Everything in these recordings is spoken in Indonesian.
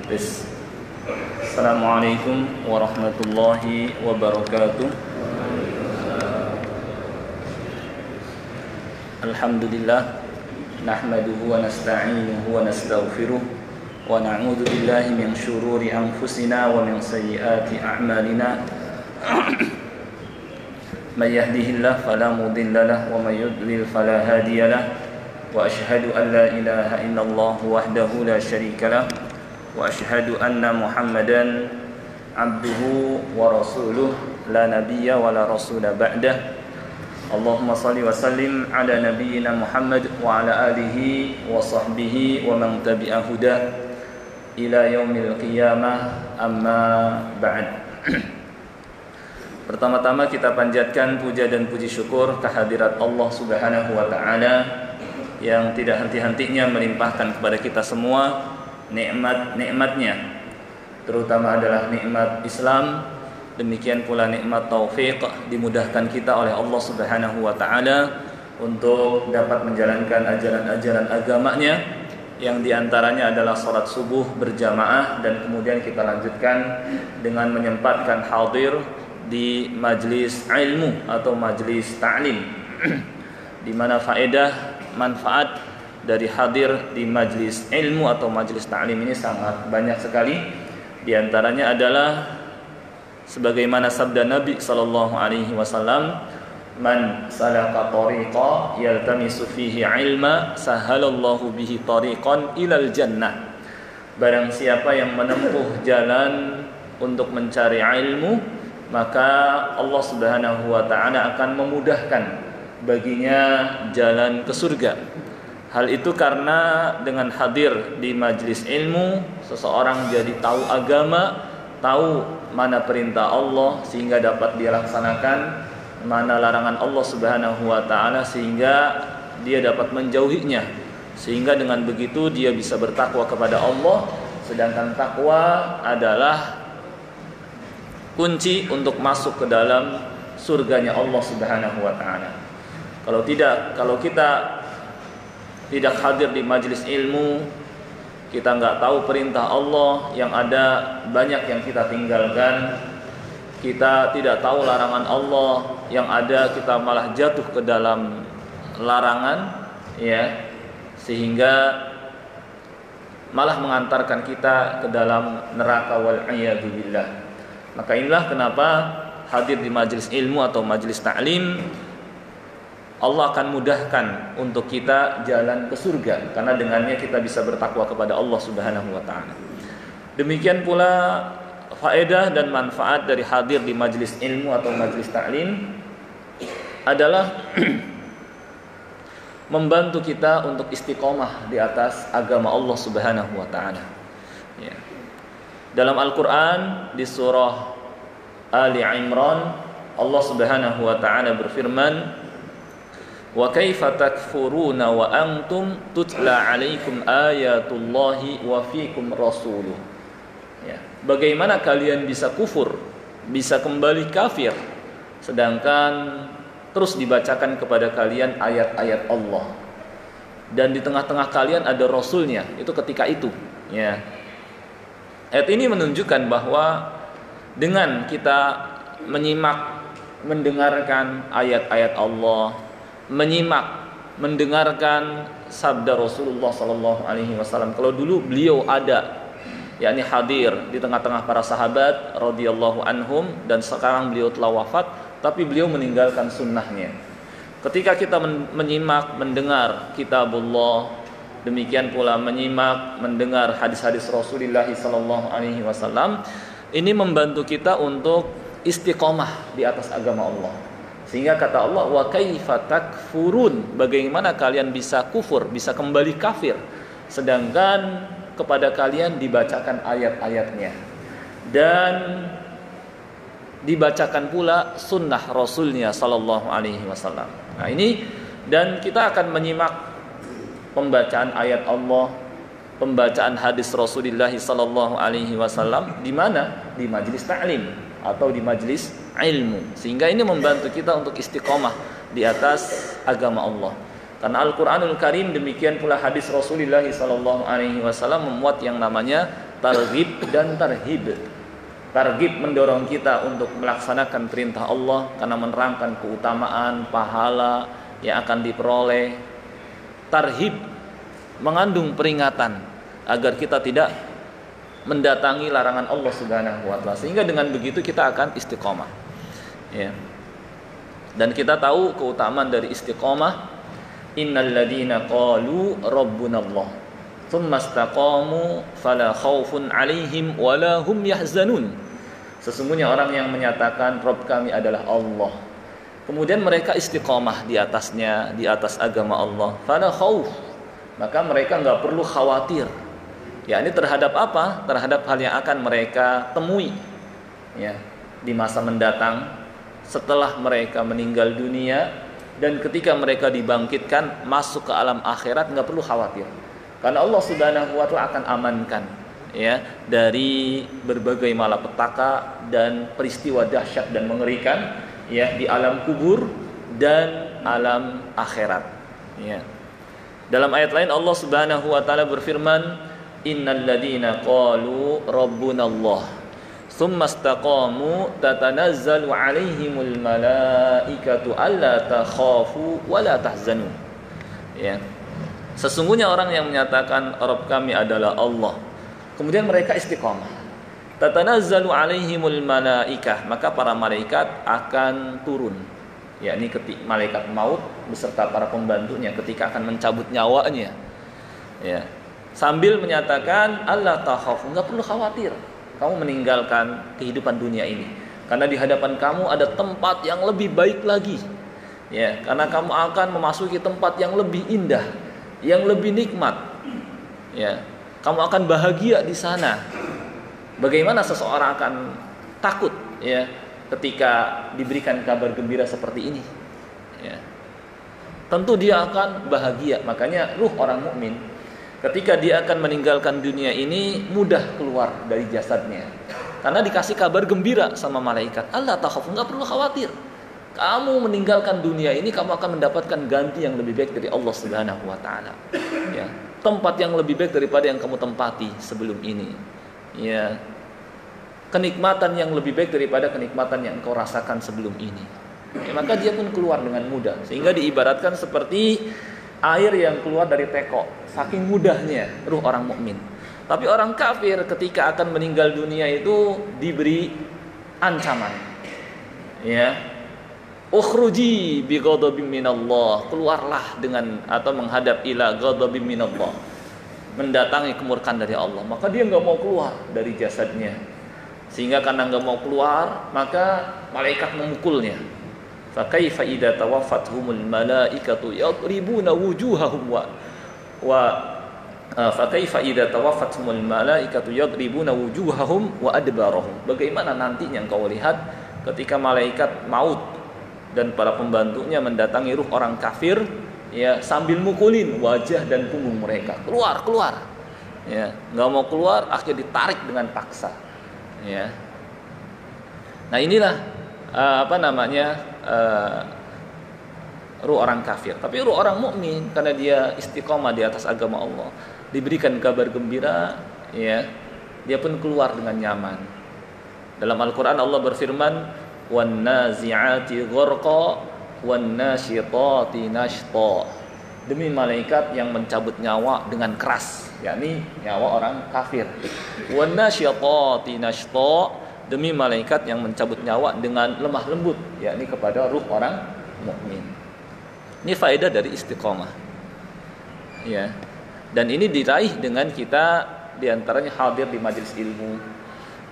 Bis. Assalamualaikum warahmatullahi wabarakatuh. Alhamdulillah, nahmaduhu wa nasta'inuhu wa nastaghfiruh wa na'udzu billahi min syururi anfusina wa min sayyiati a'malina. May yahdihillahu fala mudilla lahu wa may yudlil fala hadiya lahu. Wa asyhadu an la ilaha illallah wahdahu la syarika lahu wa asyhadu anna Muhammadan abduhu wa rasuluh la nabiyya wa la rasula ba'dah. Allahumma salli wa sallim ala nabiyyina Muhammad wa ala alihi wa sahbihi wa man tabi'a huda ila yaumil qiyamah, amma ba'd. Pertama-tama kita panjatkan puja dan puji syukur kehadirat Allah Subhanahu wa taala yang tidak henti-hentinya melimpahkan kepada kita semua nikmat-nikmatnya, terutama adalah nikmat Islam. Demikian pula nikmat taufik, dimudahkan kita oleh Allah Subhanahu wa taala untuk dapat menjalankan ajaran-ajaran agamanya, yang diantaranya adalah salat subuh berjamaah, dan kemudian kita lanjutkan dengan menyempatkan hadir di majlis ilmu atau majlis ta'lim di mana faedah manfaat dari hadir di majlis ilmu atau majlis ta'lim ini sangat banyak sekali. Di antaranya adalah sebagaimana sabda Nabi sallallahu alaihi wasallam, "Man salaka tariqa yaltamisu fihi ilma, sahalallahu bihi tariqan ilal jannah." Barang siapa yang menempuh jalan untuk mencari ilmu, maka Allah Subhanahu wa taala akan memudahkan baginya jalan ke surga. Hal itu karena dengan hadir di majlis ilmu, seseorang jadi tahu agama, tahu mana perintah Allah sehingga dapat dia laksanakan, mana larangan Allah Subhanahu wa taala sehingga dia dapat menjauhinya. Sehingga dengan begitu dia bisa bertakwa kepada Allah, sedangkan takwa adalah kunci untuk masuk ke dalam surganya Allah Subhanahu wa taala. Kalau kita tidak hadir di majelis ilmu, kita nggak tahu perintah Allah, yang ada banyak yang kita tinggalkan. Kita tidak tahu larangan Allah, yang ada kita malah jatuh ke dalam larangan, ya, sehingga malah mengantarkan kita ke dalam neraka wal iyadu billah. Maka inilah kenapa hadir di majelis ilmu atau majelis ta'lim, Allah akan mudahkan untuk kita jalan ke surga, karena dengannya kita bisa bertakwa kepada Allah Subhanahu wa taala. Demikian pula faedah dan manfaat dari hadir di majelis ilmu atau majelis ta'lim adalah membantu kita untuk istiqomah di atas agama Allah Subhanahu wa taala. Ya. Dalam Al-Qur'an di surah Ali Imran, Allah Subhanahu wa taala berfirman, "Wa kaifa takfuruna wa antum tutla 'alaikum ayatullahi wa fiikum rasuluh." Ya, bagaimana kalian bisa kufur, bisa kembali kafir, sedangkan terus dibacakan kepada kalian ayat-ayat Allah dan di tengah-tengah kalian ada rasulnya, itu ketika itu, ya. Ayat ini menunjukkan bahwa dengan kita menyimak, mendengarkan ayat-ayat Allah, mendengarkan sabda Rasulullah sallallahu alaihi wasallam. Kalau dulu beliau ada, yakni hadir di tengah-tengah para sahabat radhiyallahu anhum, dan sekarang beliau telah wafat, tapi beliau meninggalkan sunnahnya. Ketika kita menyimak, mendengar kitabullah, demikian pula menyimak, mendengar hadis-hadis Rasulullah sallallahu alaihi wasallam, ini membantu kita untuk istiqomah di atas agama Allah. Sehingga kata Allah, "Wa kaifa takfurun?" Bagaimana kalian bisa kufur, bisa kembali kafir, sedangkan kepada kalian dibacakan ayat-ayatnya dan dibacakan pula sunnah Rasulnya sallallahu alaihi wasallam. Nah ini, dan kita akan menyimak pembacaan ayat Allah, pembacaan hadis Rasulullah sallallahu alaihi wasallam di mana? Di majlis ta'lim atau di majlis ilmu. Sehingga ini membantu kita untuk istiqomah di atas agama Allah. Karena Al-Qur'anul Karim, demikian pula hadis Rasulullah sallallahu alaihi wasallam memuat yang namanya targhib dan tarhib. Targhib mendorong kita untuk melaksanakan perintah Allah karena menerangkan keutamaan, pahala yang akan diperoleh. Tarhib mengandung peringatan agar kita tidak mendatangi larangan Allah Subhanahu wa taala, sehingga dengan begitu kita akan istiqomah. Ya. Dan kita tahu keutamaan dari istiqomah. Innal ladzina qalu rabbunallah tsumma istaqamu fala khaufun 'alaihim wala hum yahzanun. Sesungguhnya orang yang menyatakan Rabb kami adalah Allah, kemudian mereka istiqomah di atasnya, di atas agama Allah, fala khauf, maka mereka enggak perlu khawatir. Ya, ini terhadap apa? Terhadap hal yang akan mereka temui ya di masa mendatang setelah mereka meninggal dunia. Dan ketika mereka dibangkitkan masuk ke alam akhirat, nggak perlu khawatir karena Allah Subhanahu wa taala akan amankan ya dari berbagai malapetaka dan peristiwa dahsyat dan mengerikan ya di alam kubur dan alam akhirat ya. Dalam ayat lain Allah Subhanahu wa taala berfirman, innal ladzina qalu rabbunallah tsumma istaqamu tatanazzalu 'alaihimul malaikatu alla takhafu wa la tahzanu. Ya. Sesungguhnya orang yang menyatakan Rabb kami adalah Allah, kemudian mereka istiqamah. Tatanazzalu 'alaihimul malaikah, maka para malaikat akan turun. Yakni ketika malaikat maut beserta para pembantunya ketika akan mencabut nyawanya. Ya. Sambil menyatakan alla takhafu, enggak perlu khawatir kamu meninggalkan kehidupan dunia ini, karena di hadapan kamu ada tempat yang lebih baik lagi ya, karena kamu akan memasuki tempat yang lebih indah, yang lebih nikmat ya, kamu akan bahagia di sana. Bagaimana seseorang akan takut ya ketika diberikan kabar gembira seperti ini ya? Tentu dia akan bahagia. Makanya ruh orang mukmin ketika dia akan meninggalkan dunia ini mudah keluar dari jasadnya, karena dikasih kabar gembira sama malaikat. Allah takhaf, enggak perlu khawatir. Kamu meninggalkan dunia ini, kamu akan mendapatkan ganti yang lebih baik dari Allah Subhanahu wa taala. Ya, tempat yang lebih baik daripada yang kamu tempati sebelum ini. Ya. Kenikmatan yang lebih baik daripada kenikmatan yang engkau rasakan sebelum ini. Ya, maka dia pun keluar dengan mudah, sehingga diibaratkan seperti air yang keluar dari teko, saking mudahnya ruh orang mukmin. Tapi orang kafir ketika akan meninggal dunia itu diberi ancaman. Ya. Ukhruji bi ghadabim minallah, keluarlah dengan atau menghadap ila ghadabim minallah, mendatangi kemurkaan dari Allah. Maka dia enggak mau keluar dari jasadnya. Sehingga karena enggak mau keluar, maka malaikat memukulnya. Fa kaifa idza tawaffatuhumul malaikatu yadribuna wujuhahum wa fa kaifa idza tawaffatuhumul malaikatu yadribuna wujuhahum wa adbarahum. Bagaimana nantinya engkau lihat ketika malaikat maut dan para pembantunya mendatangi ruh orang kafir ya, sambil mukulin wajah dan punggung mereka. Keluar. Ya, enggak mau keluar, akhirnya ditarik dengan paksa. Ya. Nah, inilah ruh orang kafir. Tapi ruh orang mukmin karena dia istiqomah di atas agama Allah, diberikan kabar gembira, ya, dia pun keluar dengan nyaman. Dalam Al-Qur'an Allah berfirman, "Wan nazi'ati gharqa wan nasyitati nashta." Demi malaikat yang mencabut nyawa dengan keras, yakni nyawa orang kafir. Wan nasyitati nashta, demi malaikat yang mencabut nyawa dengan lemah lembut, yakni kepada ruh orang mukmin. Ini faedah dari istiqomah. Ya. Dan ini diraih dengan kita diantaranya hadir di majelis ilmu.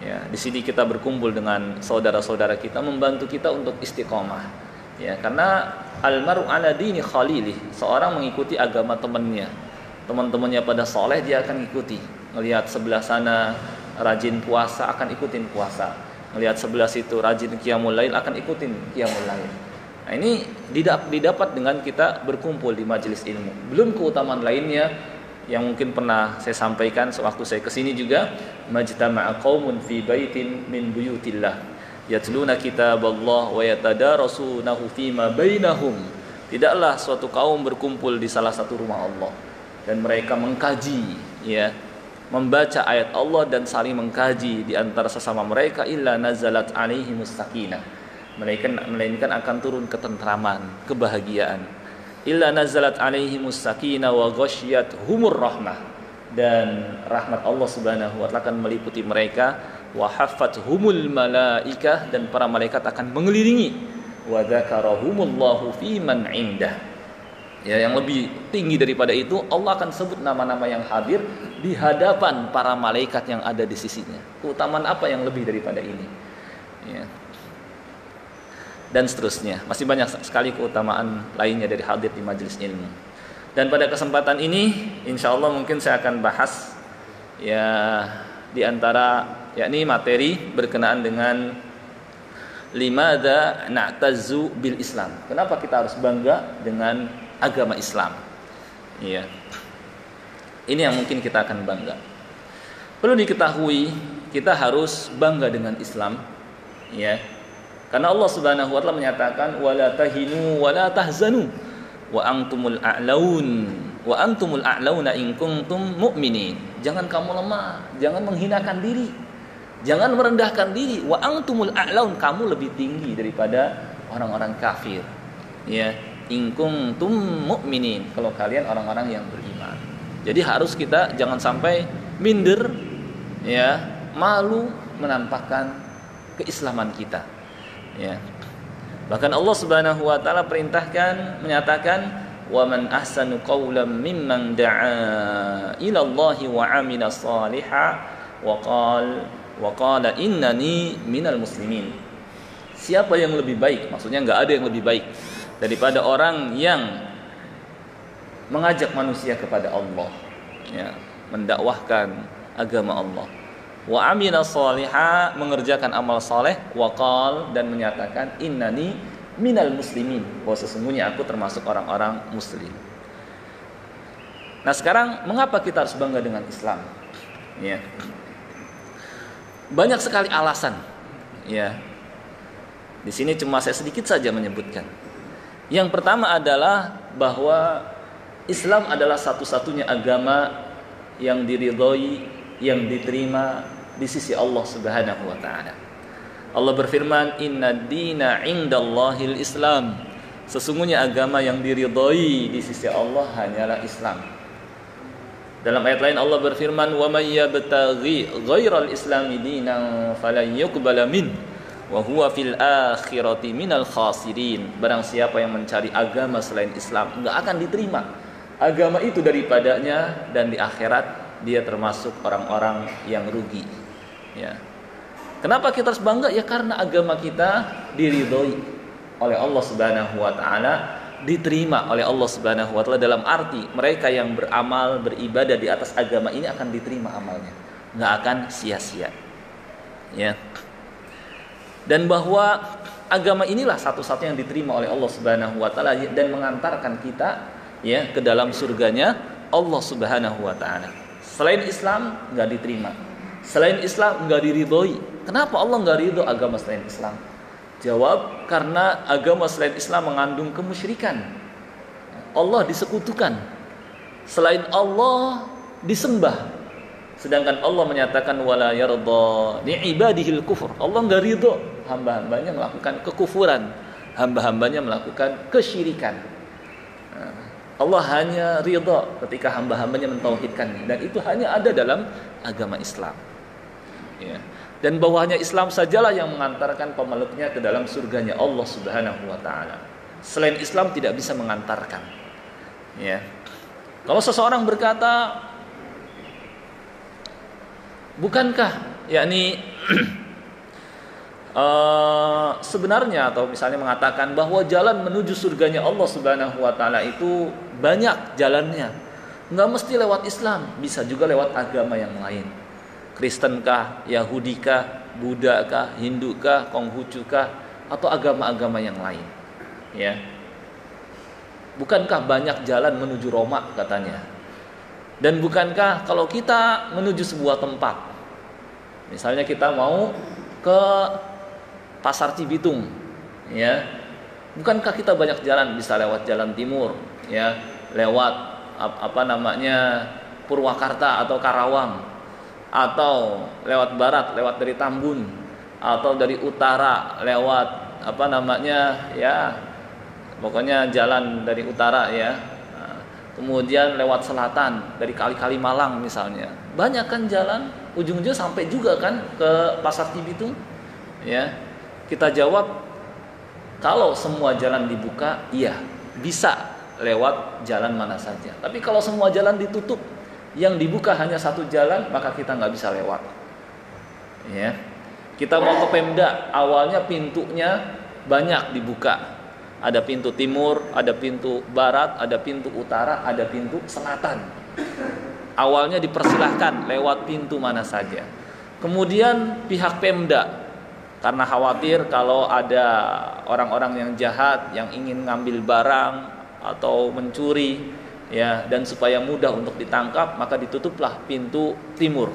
Ya, di sini kita berkumpul dengan saudara-saudara kita, membantu kita untuk istiqomah. Ya, karena almaru ala dini khalilih, seorang mengikuti agama temannya. Teman-temannya pada soleh, dia akan ikuti. Melihat sebelah sana rajin puasa, akan ikutin puasa. Melihat sebelah situ rajin qiyamul lail, akan ikutin qiyamul lail. Nah, ini didapat dengan kita berkumpul di majelis ilmu. Belum keutamaan lainnya yang mungkin pernah saya sampaikan sewaktu saya kesini juga, majtama'a qaumun fi baitin min buyutillah yatluna kitaballah wa yatadarasunahu fima bainahum. Tidaklah suatu kaum berkumpul di salah satu rumah Allah dan mereka mengkaji, ya, membaca ayat Allah dan saling mengkaji di antara sesama mereka, illa nazalat alaihimus sakinah, melainkan akan turun ketentraman, kebahagiaan. Illa nazalat alaihimus sakinah wa ghasyiyatuhumur rahmah, dan rahmat Allah Subhanahu wa taala akan meliputi mereka, wa haffathumul malaikah, dan para malaikat akan mengelilingi, wa dzakarahumullahu fi man indah. Ya, yang lebih tinggi daripada itu, Allah akan sebut nama-nama yang hadir di hadapan para malaikat yang ada di sisinya. Keutamaan apa yang lebih daripada ini? Ya. Dan seterusnya, masih banyak sekali keutamaan lainnya dari hadir di majelis ilmu. Dan pada kesempatan ini, insya Allah mungkin saya akan bahas ya di antara yakni materi berkenaan dengan limadza na'tazzu bil Islam. Kenapa kita harus bangga dengan agama Islam? Ya. Ini yang mungkin kita akan bangga. Perlu diketahui, kita harus bangga dengan Islam, ya. Karena Allah Subhanahu wa taala menyatakan wala tahinu wala tahzanu wa antumul a'launa in kuntum mu'minin. Jangan kamu lemah, jangan menghinakan diri, jangan merendahkan diri. Wa antumul a'laun, kamu lebih tinggi daripada orang-orang kafir. Ya, in kuntum mu'minin, kalau kalian orang-orang yang beriman. Jadi harus kita jangan sampai minder, ya, malu menampakkan keislaman kita. Ya. Bahkan Allah Subhanahu wa taala perintahkan, menyatakan wa man ahsanu qawlan mimman da'a ila Allah wa 'amila shalihan wa qala innani minal muslimin. Siapa yang lebih baik? Maksudnya enggak ada yang lebih baik daripada orang yang mengajak manusia kepada Allah, ya, mendakwahkan agama Allah. Wa amila shaliha, mengerjakan amal saleh, waqal, dan menyatakan innani minal muslimin, bahwa sesungguhnya aku termasuk orang-orang muslim. Nah, sekarang mengapa kita harus bangga dengan Islam? Ya. Banyak sekali alasan. Ya. Di sini cuma saya sedikit saja menyebutkan. Yang pertama adalah bahwa Islam adalah satu-satunya agama yang diridhoi, yang diterima di sisi Allah Subhanahu wa taala. Allah berfirman, "Innad dina 'indallahil Islam." Sesungguhnya agama yang diridhoi di sisi Allah hanyalah Islam. Dalam ayat lain Allah berfirman, "Wa may yabtaghi ghairal islami dinan falan yuqbala min wa huwa fil akhirati minal khasirin." Barang siapa yang mencari agama selain Islam, enggak akan diterima agama itu daripadanya, dan di akhirat dia termasuk orang-orang yang rugi. Ya. Kenapa kita harus bangga? Ya karena agama kita diridhoi oleh Allah Subhanahu wa taala, diterima oleh Allah Subhanahu wa taala, dalam arti mereka yang beramal, beribadah di atas agama ini akan diterima amalnya, enggak akan sia-sia. Ya. Dan bahwa agama inilah satu-satunya yang diterima oleh Allah Subhanahu wa taala dan mengantarkan kita, ya, ke dalam surganya Allah Subhanahu wa taala. Selain Islam enggak diterima. Selain Islam enggak diridhoi. Kenapa Allah enggak ridho agama selain Islam? Jawab, karena agama selain Islam mengandung kemusyrikan. Allah disekutukan. Selain Allah disembah. Sedangkan Allah menyatakan wala yarda li ibadihil kufur. Allah enggak ridho hamba-hambanya melakukan kekufuran, hamba-hambanya melakukan kesyirikan. Allah hanya ridha ketika hamba-hambanya mentauhidkannya, dan itu hanya ada dalam agama Islam. Ya. Dan bahwanya Islam sajalah yang mengantarkan pemeluknya ke dalam surganya Allah Subhanahu wa taala. Selain Islam tidak bisa mengantarkan. Ya. Kalau seseorang berkata, bukankah yakni sebenarnya, atau misalnya mengatakan bahwa jalan menuju surganya Allah Subhanahu wa taala itu banyak jalannya. Enggak mesti lewat Islam, bisa juga lewat agama yang lain. Kristenkah, Yahudikah, Buddhakah, Hindukah, Konghucukah, atau agama-agama yang lain. Ya. Bukankah banyak jalan menuju Roma katanya? Dan bukankah kalau kita menuju sebuah tempat, misalnya kita mau ke Pasar Cibitung, ya, bukankah kita banyak jalan, bisa lewat jalan timur, ya, lewat Purwakarta atau Karawang, atau lewat barat lewat dari Tambun, atau dari utara lewat apa namanya ya, pokoknya jalan dari utara ya. Kemudian lewat selatan dari Kali Malang misalnya. Banyak kan jalan, ujung-ujungnya sampai juga kan ke Pasar Cibitung. Ya. Kita jawab, kalau semua jalan dibuka, iya, bisa lewat jalan mana saja. Tapi kalau semua jalan ditutup, yang dibuka hanya satu jalan, maka kita nggak bisa lewat. Ya. Kita mau ke Pemda, awalnya pintunya banyak dibuka. Ada pintu timur, ada pintu barat, ada pintu utara, ada pintu selatan. Awalnya dipersilahkan lewat pintu mana saja. Kemudian pihak Pemda, karena khawatir kalau ada orang-orang yang jahat yang ingin ngambil barang atau mencuri, ya, dan supaya mudah untuk ditangkap, maka ditutuplah pintu timur,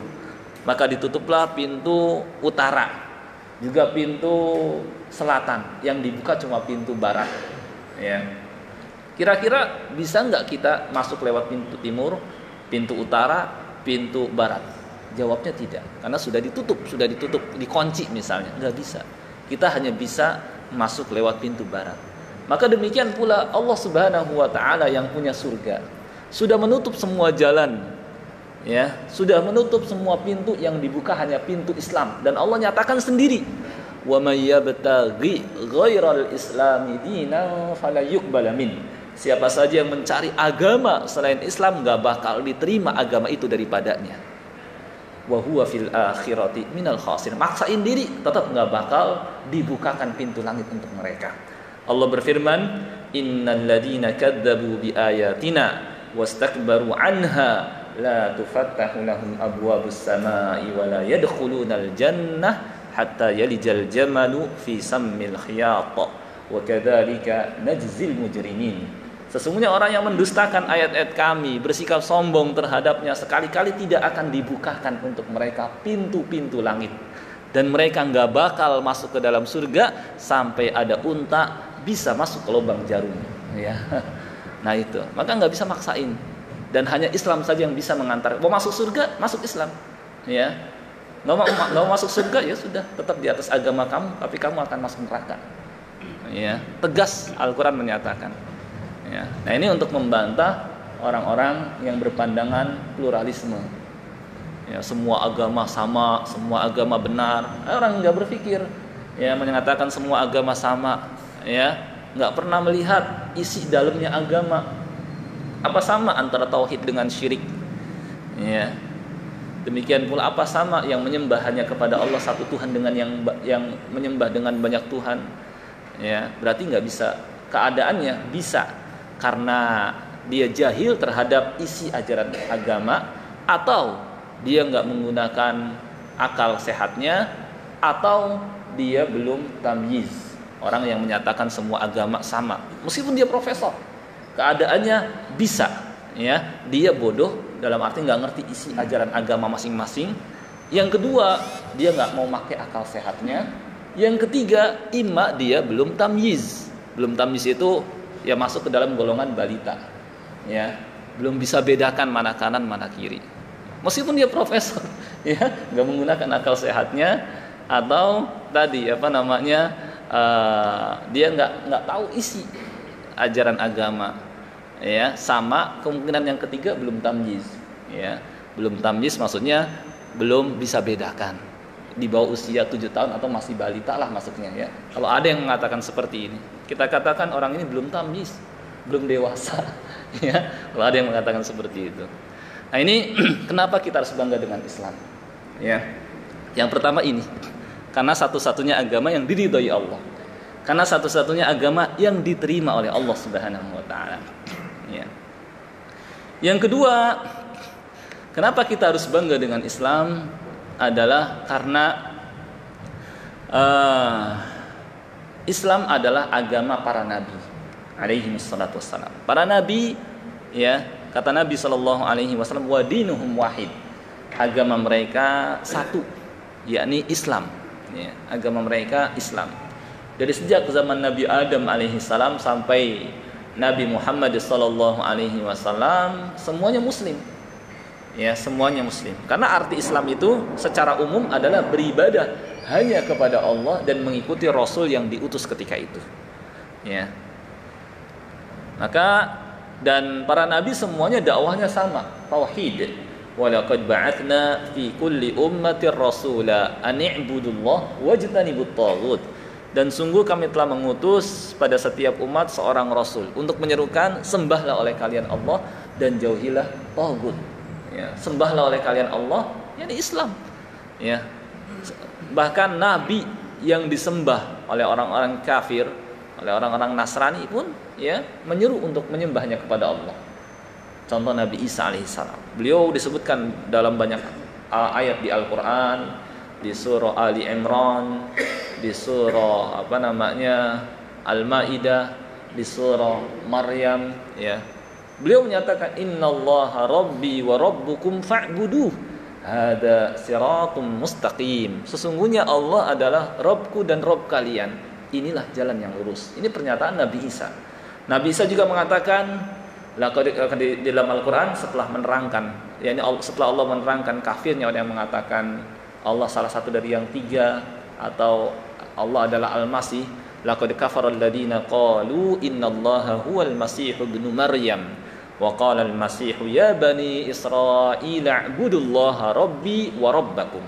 maka ditutuplah pintu utara, juga pintu selatan. Yang dibuka cuma pintu barat. Ya. Kira-kira bisa nggak kita masuk lewat pintu timur, pintu utara, pintu barat? Jawabnya tidak, karena sudah ditutup, dikunci misalnya, nggak bisa. Kita hanya bisa masuk lewat pintu barat. Maka demikian pula Allah Subhanahu wa taala yang punya surga sudah menutup semua jalan, ya, sudah menutup semua pintu, yang dibuka hanya pintu Islam. Dan Allah nyatakan sendiri, wa may yabtaghi ghairal islami dinan fala yuqbal min. Siapa saja yang mencari agama selain Islam, enggak bakal diterima agama itu daripadanya. Wa huwa fil akhirati minal khasirin. Maksain diri, tetap enggak bakal dibukakan pintu langit untuk mereka. Allah berfirman, innal ladzina kadzdzabu bi ayatina wastakbaru anha la tufattahu lahum abwabus samai wa la yadkhulunal jannah hatta yalijal jamalu fi sammil khiyat wa kadzalika najzil mujrimin. Sesungguhnya orang yang mendustakan ayat-ayat kami, bersikap sombong terhadapnya, sekali-kali tidak akan dibukakan untuk mereka pintu-pintu langit, dan mereka enggak bakal masuk ke dalam surga sampai ada unta bisa masuk ke lubang jarum, ya. Nah itu, maka nggak bisa maksain, dan hanya Islam saja yang bisa mengantar. Mau masuk surga, masuk Islam, ya. Nggak mau masuk surga, ya sudah, tetap di atas agama kamu, tapi kamu akan masuk neraka, ya. Tegas Al-Quran menyatakan. Ya. Nah ini untuk membantah orang-orang yang berpandangan pluralisme. Ya, semua agama sama, semua agama benar. Orang nggak berpikir, ya, menyatakan semua agama sama, ya, nggak pernah melihat isi dalamnya agama. Apa sama antara tauhid dengan syirik? Ya. Demikian pula apa sama yang menyembah hanya kepada Allah satu Tuhan dengan yang menyembah dengan banyak Tuhan? Ya, berarti nggak bisa. Keadaannya bisa karena dia jahil terhadap isi ajaran agama, atau dia nggak menggunakan akal sehatnya, atau dia belum tamyiz. Orang yang menyatakan semua agama sama, meskipun dia profesor, keadaannya bisa, ya, dia bodoh dalam arti nggak ngerti isi ajaran agama masing-masing. Yang kedua, dia nggak mau pakai akal sehatnya. Yang ketiga, imma dia belum tamyiz. Belum tamyiz itu ya masuk ke dalam golongan balita, ya, belum bisa bedakan mana kanan mana kiri, meskipun dia profesor, ya, nggak menggunakan akal sehatnya, atau tadi apa namanya, dia nggak tahu isi ajaran agama, ya. Sama kemungkinan yang ketiga, belum tamyiz, ya, belum tamyiz maksudnya belum bisa bedakan, di bawah usia 7 tahun atau masih balita lah maksudnya, ya. Kalau ada yang mengatakan seperti ini, kita katakan orang ini belum tamyiz, belum dewasa, ya. Kalau ada yang mengatakan seperti itu. Nah ini kenapa kita harus bangga dengan Islam, ya. Yang pertama ini, karena satu-satunya agama yang diridhoi Allah, karena satu-satunya agama yang diterima oleh Allah Subhanahu wa taala, ya. Yang kedua, kenapa kita harus bangga dengan Islam adalah karena Islam adalah agama para nabi alaihi wassalatu wassalam. Para nabi, ya, kata Nabi sallallahu alaihi wasallam, wa dinuhum wahid. Agama mereka satu, yakni Islam, ya, agama mereka Islam. Dari sejak zaman Nabi Adam alaihi salam sampai Nabi Muhammad sallallahu alaihi wasallam, semuanya muslim. Ya, semuanya muslim. Karena arti Islam itu secara umum adalah beribadah hanya kepada Allah dan mengikuti Rasul yang diutus ketika itu. Ya. Maka dan para nabi semuanya dakwahnya sama, tauhid. Walaqad ba'atsna fi kulli ummatir rasula an i'budullah wajtanibut taghut. Dan sungguh kami telah mengutus pada setiap umat seorang rasul untuk menyerukan sembahlah oleh kalian Allah dan jauhilah taghut. Ya, sembahlah oleh kalian Allah, yakni Islam. Ya. Bahkan nabi yang disembah oleh orang-orang kafir, oleh orang-orang Nasrani pun ya menyeru untuk menyembahnya kepada Allah. Contoh Nabi Isa alaihissalam. Beliau disebutkan dalam banyak ayat di Al-Qur'an, di surah Ali Imran, di surah Al-Maidah, di surah Maryam ya. Beliau menyatakan innallaha rabbi wa rabbukum fa'buduh. Hada siratum mustaqim. Sesungguhnya Allah adalah Rabbku dan Rabb kalian. Inilah jalan yang lurus. Ini pernyataan Nabi Isa. Nabi Isa juga mengatakan di dalam Al-Qur'an setelah menerangkan, yakni setelah Allah menerangkan kafirnya orang yang mengatakan Allah salah satu dari yang tiga atau Allah adalah Al-Masih, laqad kafara alladziina qalu innallaha huwal masih ibnu maryam wa qala al-masih ya bani israil a'budullaha rabbi wa rabbakum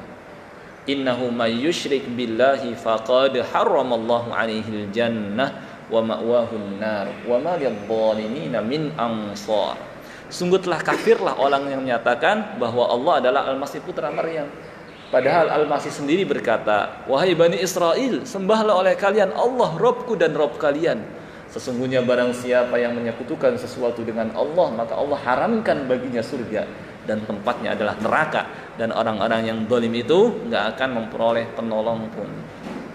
innahu may yusyrik billahi faqad harramallahu 'alaihi al-jannah wa ma'wahu an-nar wa ma lidh-dhalimina min ansar. Sungguh telah kafirlah orang yang menyatakan bahwa Allah adalah Al-Masih putra Maryam. Padahal Al-Masih sendiri berkata, wahai Bani Israel, sembahlah oleh kalian Allah, Rabbku dan Rabb kalian. Sesungguhnya barang siapa yang menyekutukan sesuatu dengan Allah, maka Allah haramkan baginya surga dan tempatnya adalah neraka. Dan orang-orang yang zalim itu nggak akan memperoleh penolong pun.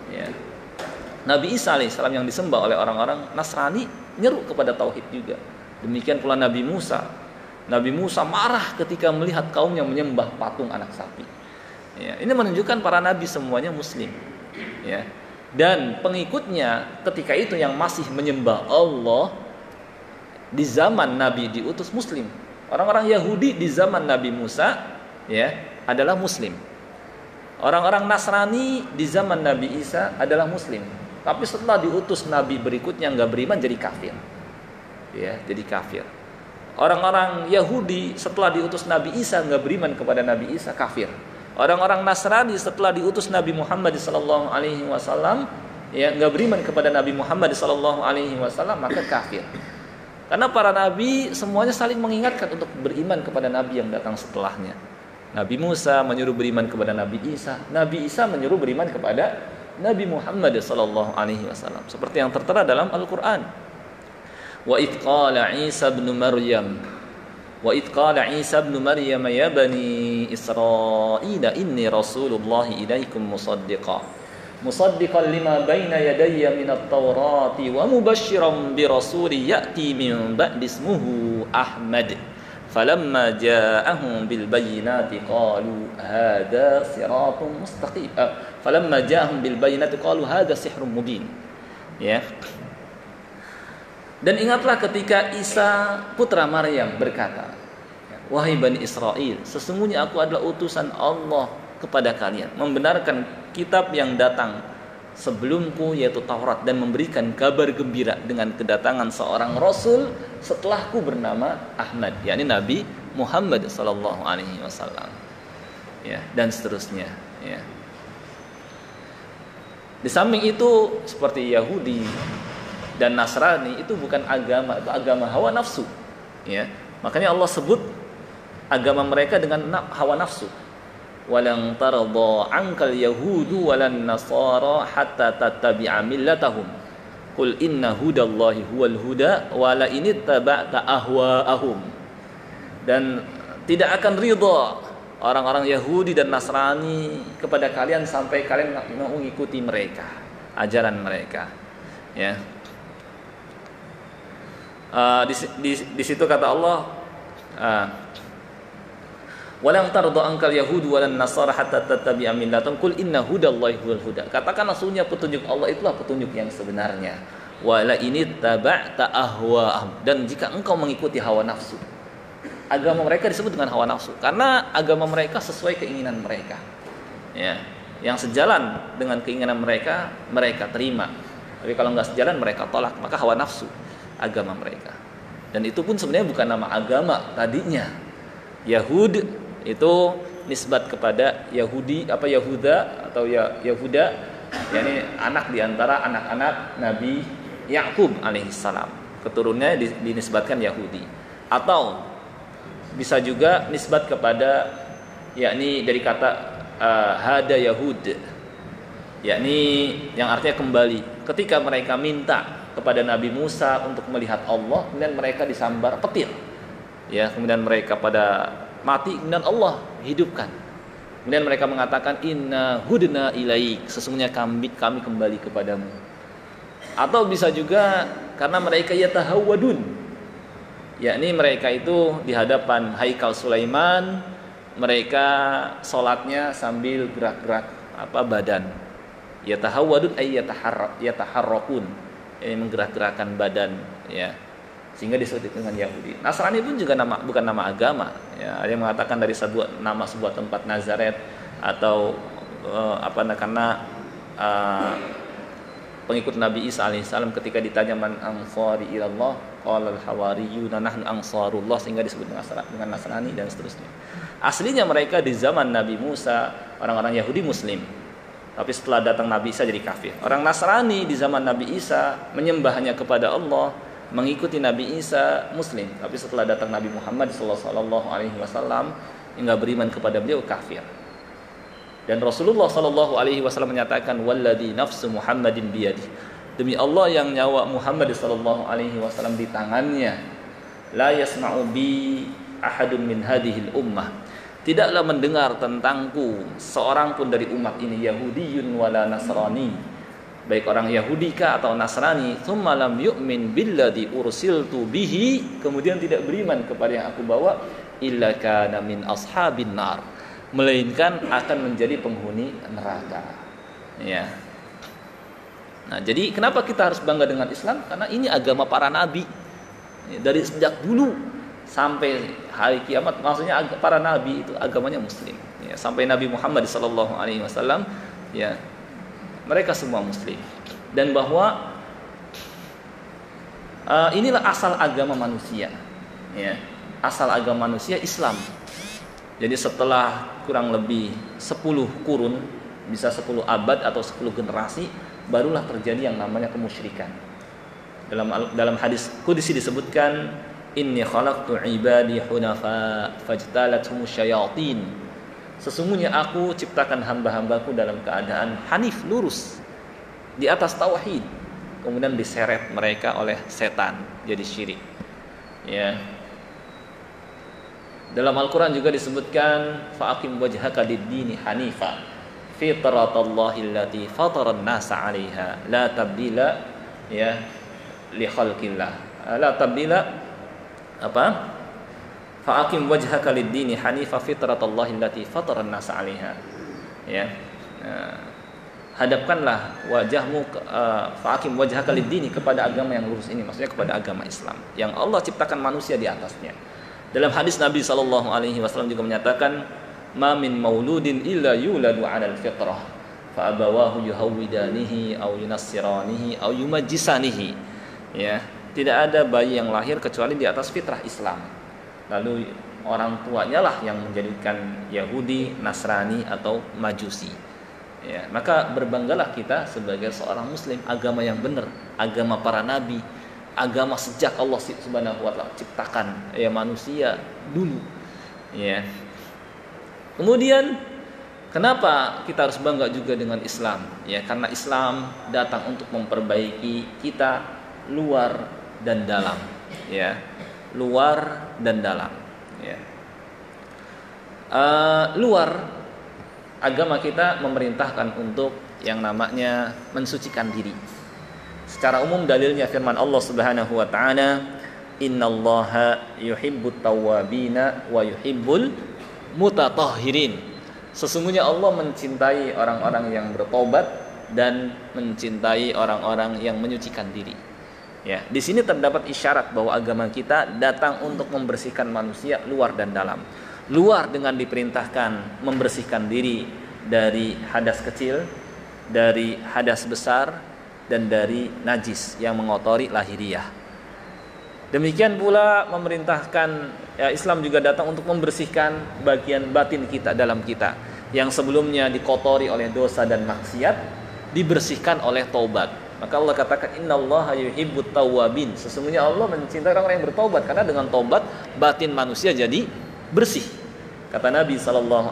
Ya. Nabi Isa alaihissalam yang disembah oleh orang-orang Nasrani nyeru kepada tauhid juga. Demikian pula Nabi Musa. Nabi Musa marah ketika melihat kaumnya menyembah patung anak sapi. Ya, ini menunjukkan para nabi semuanya muslim. Ya. Dan pengikutnya ketika itu yang masih menyembah Allah di zaman Nabi diutus muslim. Orang-orang Yahudi di zaman Nabi Musa ya adalah muslim. Orang-orang Nasrani di zaman Nabi Isa adalah muslim. Tapi setelah diutus nabi berikutnya nggak beriman jadi kafir. Ya, jadi kafir. Orang-orang Yahudi setelah diutus Nabi Isa nggak beriman kepada Nabi Isa, kafir. Orang-orang Nasrani setelah diutus Nabi Muhammad SAW ya nggak beriman kepada Nabi Muhammad SAW, maka kafir. Karena para nabi semuanya saling mengingatkan untuk beriman kepada nabi yang datang setelahnya. Nabi Musa menyuruh beriman kepada Nabi Isa, Nabi Isa menyuruh beriman kepada Nabi Muhammad SAW, seperti yang tertera dalam Al-Qur'an. Wa idh qala Isa ibn Maryam ya bani Israil inni rasulullah ilaikum musaddiqan lima baina yadayya minat tawrati wa mubashiran bi rasuli ya'ti min ba'di ismuhu Ahmad falamma ja'ahum bil bayyinati qalu hadha siratun mustaqim falamma ja'ahum bil bayyinati qalu hadha sihrun mubin. Ya. Dan ingatlah ketika Isa putra Maryam berkata, wahai Bani Israel, sesungguhnya aku adalah utusan Allah kepada kalian, membenarkan kitab yang datang sebelumku yaitu Taurat dan memberikan kabar gembira dengan kedatangan seorang Rasul setelahku bernama Ahmad, yakni Nabi Muhammad SAW. Ya, dan seterusnya. Ya. Di samping itu seperti Yahudi dan Nasrani itu bukan agama, itu agama hawa nafsu. Ya. Makanya Allah sebut agama mereka dengan hawa nafsu. Walan tarda ankal yahudu walan nasara hatta tattabi'a millatahum. Qul inna hudallahi huwal huda wa la in ittaba'ta ahwa'ahum. Dan tidak akan ridha orang-orang Yahudi dan Nasrani kepada kalian sampai kalian mengikuti mereka, ajaran mereka. Ya. Di situ kata Allah, walang tarda ankal yahudu walan nasara hatta tattabi'a millatahum qul inna hudallahi huwal huda. Katakanlah sesungguhnya petunjuk Allah itulah petunjuk yang sebenarnya. Wala ini taba'ta ahwa'ahum, dan jika engkau mengikuti hawa nafsu, agama mereka disebut dengan hawa nafsu karena agama mereka sesuai keinginan mereka. Ya, yang sejalan dengan keinginan mereka, mereka terima. Tapi kalau nggak sejalan, mereka tolak. Maka hawa nafsu agama mereka. Dan itu pun sebenarnya bukan nama agama tadinya. Yahud itu nisbat kepada Yahudi, Yahuda atau Yahuda, yakni anak diantara anak-anak Nabi Yakub alaihissalam. Keturunannya dinisbatkan Yahudi. Atau bisa juga nisbat kepada, yakni dari kata hada Yahud, yakni yang artinya kembali. Ketika mereka minta kepada Nabi Musa untuk melihat Allah, kemudian mereka disambar petir. Ya, kemudian mereka pada mati, kemudian Allah hidupkan. Kemudian mereka mengatakan inna hudna ilaik, sesungguhnya kami kembali kepadamu. Atau bisa juga karena mereka yatahawwadun, yakni mereka itu di hadapan Haikal Sulaiman, mereka sholatnya sambil gerak-gerak badan. Yatahawwadun ay yataharrakun, ini menggerak-gerakkan badan, ya. Sehingga disebut dengan Yahudi. Nasrani pun juga bukan nama agama. Ya, ada yang mengatakan dari nama sebuah tempat Nazaret atau karena pengikut Nabi Isa alaihissalam ketika ditanya man ansari ilallah qala al-hawariyuna nahnu ansarullah, sehingga disebut dengan Nasrani dan seterusnya. Aslinya mereka di zaman Nabi Musa orang-orang Yahudi Muslim. Tapi setelah datang Nabi Isa jadi kafir. Orang Nasrani di zaman Nabi Isa menyembahnya kepada Allah, mengikuti Nabi Isa Muslim. Tapi setelah datang Nabi Muhammad sallallahu alaihi wasallam, enggak beriman kepada beliau, kafir. Dan Rasulullah sallallahu alaihi wasallam menyatakan walladzi nafsu Muhammadin biyadihi, demi Allah yang nyawa Muhammad sallallahu alaihi wasallam di tangannya, la yasma'u bi ahadun min hadhil ummah, tidaklah mendengar tentangku seorang pun dari umat ini, Yahudiyun wala Nasrani, baik orang Yahudi kah atau Nasrani, tsumma lam yu'min billadzi ursiltu bihi, kemudian tidak beriman kepada yang aku bawa, illa kana min ashabin nar, melainkan akan menjadi penghuni neraka. Ya. Nah, jadi kenapa kita harus bangga dengan Islam? Karena ini agama para nabi. Dari sejak dulu sampai hari kiamat, maksudnya para nabi itu agamanya Muslim. Ya, sampai Nabi Muhammad SAW, ya, mereka semua Muslim. Dan bahwa inilah asal agama manusia. Ya, asal agama manusia Islam. Jadi setelah kurang lebih 10 kurun, bisa 10 abad atau 10 generasi, barulah terjadi yang namanya kemusyrikan. Dalam hadis qudsi disebutkan inni khalaqtu ibadi hunafa fajtalathum syayatin, sesungguhnya aku ciptakan hamba-hambaku dalam keadaan hanif, lurus di atas tauhid, kemudian diseret mereka oleh setan jadi syirik. Ya. Dalam Al-Quran juga disebutkan fa'aqim wajhaka lid-dini hanifa fitratallahi allati fataran nasa 'alaiha la tabdila ya li khalqillah, la tabdila fa'aqim wajhaka lid-dini hanifa fitratallahi allati fataran nasa 'alaiha, ya. Hadapkanlah wajahmu fa'aqim wajhaka lid-dini, kepada agama yang lurus ini, maksudnya kepada agama Islam yang Allah ciptakan manusia di atasnya. Dalam hadis Nabi SAW juga menyatakan ma min mauludin illa yuladu 'alal fitrah fa abawahu yuhawwidanihi aw yunassiranihi aw yumajjisanihi. Ya, tidak ada bayi yang lahir kecuali di atas fitrah Islam. Lalu orang tuanya lah yang menjadikan Yahudi, Nasrani atau Majusi. Ya, maka berbanggalah kita sebagai seorang muslim, agama yang benar, agama para nabi, agama sejak Allah Subhanahu wa taala ciptakan ya manusia dulu. Ya. Kemudian kenapa kita harus bangga juga dengan Islam? Ya, karena Islam datang untuk memperbaiki kita luar dan dalam. Ya. Luar dan dalam. Ya. Luar, agama kita memerintahkan untuk yang namanya mensucikan diri. Secara umum dalilnya firman Allah Subhanahu wa taala, innallaha yuhibbut tawwabina wa yuhibbul mutatahhirin. Sesungguhnya Allah mencintai orang-orang yang bertobat dan mencintai orang-orang yang menyucikan diri. Ya, di sini terdapat isyarat bahwa agama kita datang untuk membersihkan manusia luar dan dalam. Luar dengan diperintahkan membersihkan diri dari hadas kecil, dari hadas besar, dan dari najis yang mengotori lahiriah. Demikian pula memerintahkan, ya, Islam juga datang untuk membersihkan bagian batin kita, dalam kita, yang sebelumnya dikotori oleh dosa dan maksiat, dibersihkan oleh taubat. Maka Allah katakan innallaha yuhibbut tawwabin. Sesungguhnya Allah mencintai orang yang bertobat, karena dengan tobat batin manusia jadi bersih. Kata Nabi SAW,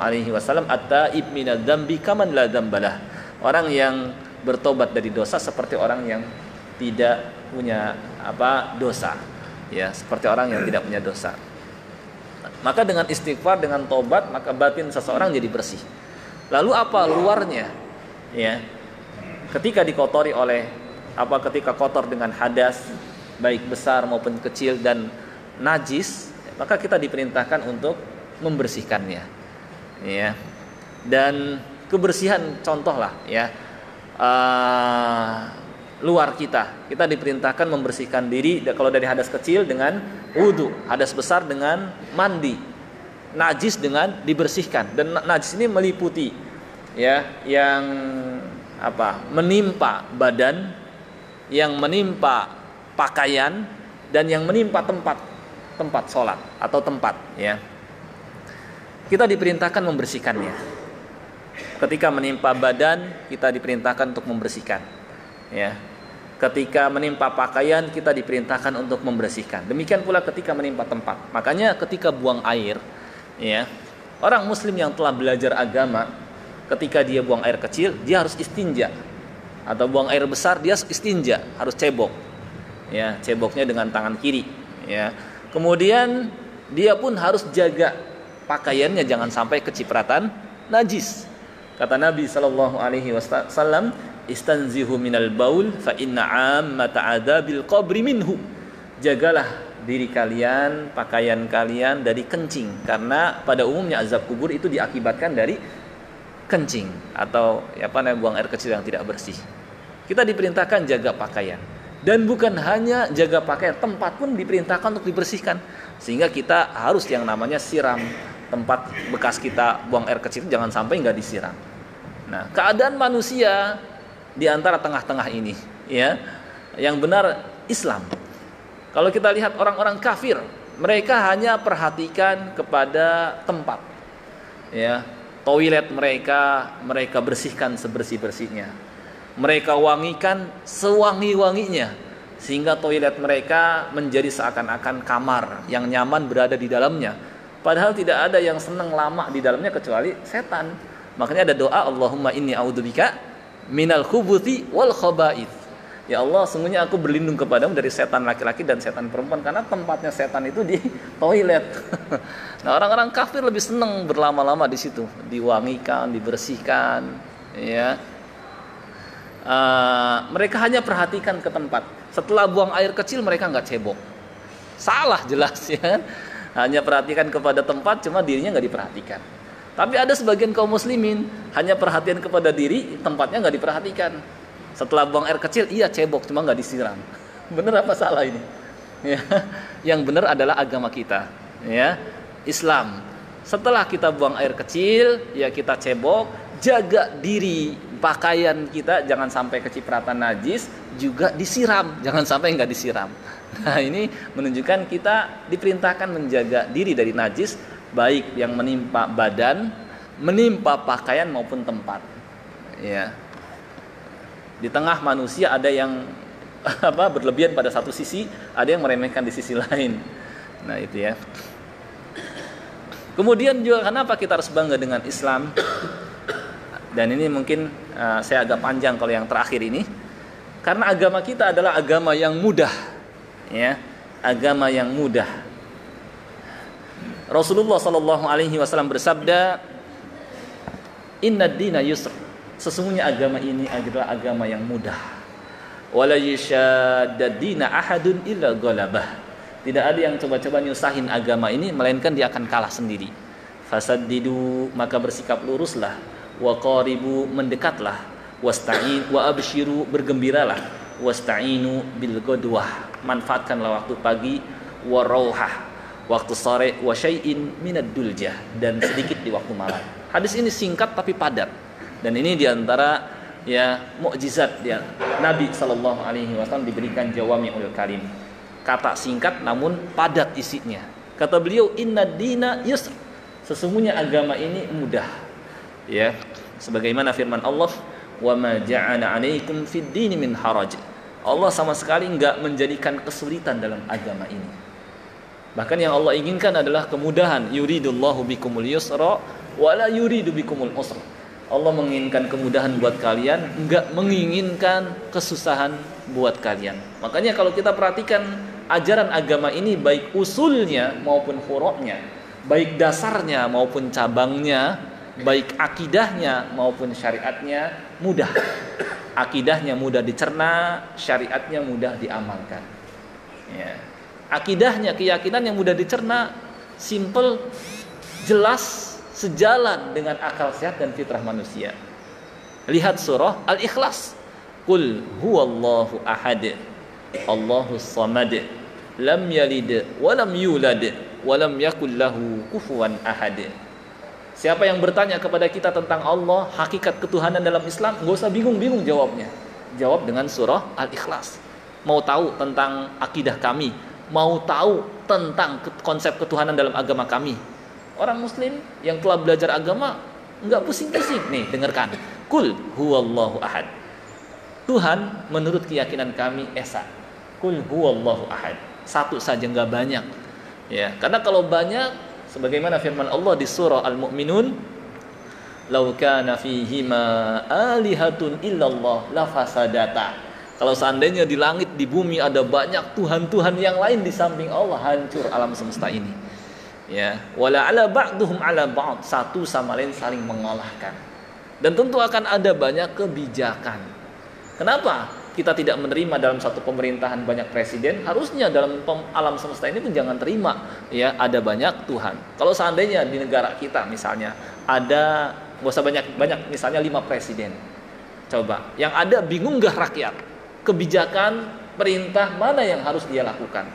at-taib minadz dzambi kaman la dzambalah. Orang yang bertobat dari dosa seperti orang yang tidak punya dosa. Ya, seperti orang yang tidak punya dosa. Maka dengan istighfar, dengan tobat, maka batin seseorang jadi bersih. Lalu apa luarnya? Ya. Ketika dikotori oleh ketika kotor dengan hadas baik besar maupun kecil dan najis, maka kita diperintahkan untuk membersihkannya. Ya. Dan kebersihan contohlah, ya. Luar kita diperintahkan membersihkan diri kalau dari hadas kecil dengan wudu, hadas besar dengan mandi, najis dengan dibersihkan. Dan najis ini meliputi, ya, yang menimpa badan, yang menimpa pakaian, dan yang menimpa tempat sholat atau tempat, ya. Kita diperintahkan membersihkannya. Ketika menimpa badan, kita diperintahkan untuk membersihkan, ya. Ketika menimpa pakaian, kita diperintahkan untuk membersihkan. Demikian pula ketika menimpa tempat. Makanya ketika buang air, ya, orang muslim yang telah belajar agama, ketika dia buang air kecil, dia harus istinja. Atau buang air besar, dia istinja, harus cebok. Ya, ceboknya dengan tangan kiri, ya. Kemudian dia pun harus jaga pakaiannya jangan sampai kecipratan najis. Kata Nabi SAW, istanzihu minal baul fa inna ammata adabil qabri minhu. Jagalah diri kalian, pakaian kalian dari kencing, karena pada umumnya azab kubur itu diakibatkan dari kencing atau buang air kecil yang tidak bersih. Kita diperintahkan jaga pakaian, dan bukan hanya jaga pakaian, tempat pun diperintahkan untuk dibersihkan, sehingga kita harus yang namanya siram tempat bekas kita buang air kecil, jangan sampai nggak disiram. Nah, keadaan manusia di antara tengah-tengah ini, ya, yang benar Islam. Kalau kita lihat orang-orang kafir, mereka hanya perhatikan kepada tempat, ya, toilet mereka bersihkan sebersih-bersihnya, mereka wangikan sewangi-wanginya, sehingga toilet mereka menjadi seakan-akan kamar yang nyaman berada di dalamnya. Padahal tidak ada yang senang lama di dalamnya kecuali setan. Makanya ada doa, Allahumma inni a'udzubika minal khubuthi wal khaba'ith. Ya Allah, sungguhnya aku berlindung kepadamu dari setan laki-laki dan setan perempuan, karena tempatnya setan itu di toilet. Nah, orang-orang kafir lebih senang berlama-lama di situ, diwangikan, dibersihkan, ya. Mereka hanya perhatikan ke tempat. Setelah buang air kecil mereka nggak cebok. Salah jelas, ya. Hanya perhatikan kepada tempat, cuma dirinya nggak diperhatikan. Tapi ada sebagian kaum muslimin hanya perhatian kepada diri, tempatnya nggak diperhatikan. Setelah buang air kecil, iya cebok, cuma nggak disiram. Bener apa salah ini? Ya, yang benar adalah agama kita, ya, Islam. Setelah kita buang air kecil, ya kita cebok, jaga diri, pakaian kita jangan sampai kecipratan najis, juga disiram, jangan sampai nggak disiram. Nah, ini menunjukkan kita diperintahkan menjaga diri dari najis, baik yang menimpa badan, menimpa pakaian maupun tempat. Ya. Di tengah manusia ada yang berlebihan pada satu sisi, ada yang meremehkan di sisi lain. Nah, itu ya. Kemudian juga kenapa kita harus bangga dengan Islam? Dan ini mungkin saya agak panjang kalau yang terakhir ini. Karena agama kita adalah agama yang mudah. Ya, agama yang mudah. Rasulullah SAW bersabda, Inna dina yusr. Sesungguhnya agama ini adalah agama yang mudah. Wala yashaddad dina ahadun illa ghalabah. Tidak ada yang coba-coba nyusahin agama ini, melainkan dia akan kalah sendiri. Fasaddidu, maka bersikap luruslah. Wa qaribu, mendekatlah. Wasta'in wa abshiru, bergembiralah. wasta'inu bil ghadwah, manfaatkanlah waktu pagi, warauhah, waktu sore, wa syai'in minad duljah, dan sedikit di waktu malam. Hadis ini singkat tapi padat, dan ini diantara mukjizat dia Nabi sallallahu alaihi wasallam, diberikan jawami'ul kalim, kata singkat namun padat isinya. Kata beliau, innad dina yusr, sesungguhnya agama ini mudah. Ya, sebagaimana firman Allah, wa ma ja'ala 'alaikum fid dini min haraj. Allah sama sekali enggak menjadikan kesulitan dalam agama ini. Bahkan yang Allah inginkan adalah kemudahan. Yuridullahu bikumul yusra wa la yuridu bikumul usra. Allah menginginkan kemudahan buat kalian, enggak menginginkan kesusahan buat kalian. Makanya kalau kita perhatikan ajaran agama ini, baik usulnya maupun furu'nya, baik dasarnya maupun cabangnya, baik akidahnya maupun syariatnya mudah. Akidahnya mudah dicerna, syariatnya mudah diamalkan. Ya. Akidahnya, keyakinan yang mudah dicerna, simple, jelas, sejalan dengan akal sehat dan fitrah manusia. Lihat surah Al-Ikhlas. Qul huwallahu ahad, Allahus samad, lam yalid wa lam yulad wa lam yakul lahu kufuwan ahad. Siapa yang bertanya kepada kita tentang Allah, hakikat ketuhanan dalam Islam, enggak usah bingung-bingung jawabnya. Jawab dengan surah Al-Ikhlas. Mau tahu tentang akidah kami, mau tahu tentang konsep ketuhanan dalam agama kami, orang muslim yang telah belajar agama enggak pusing-pusing. Nih, dengarkan. Qul huwallahu ahad. Tuhan menurut keyakinan kami esa. Qul huwallahu ahad. Satu saja, enggak banyak. Ya, karena kalau banyak, sebagaimana firman Allah di surah Al-Mu'minun, "Law kana fihima alihatun illallah lafasadata." Kalau seandainya di langit, di bumi ada banyak tuhan-tuhan yang lain di samping Allah, hancur alam semesta ini. Ya, wala ala ba'duhum ala ba'd, satu sama lain saling mengalahkan. Dan tentu akan ada banyak kebijakan. Kenapa kita tidak menerima dalam satu pemerintahan banyak presiden? Harusnya dalam alam semesta ini pun jangan terima ya ada banyak Tuhan. Kalau seandainya di negara kita misalnya ada, gak usah banyak misalnya 5 presiden, coba yang ada bingung gak rakyat kebijakan perintah mana yang harus dia lakukan?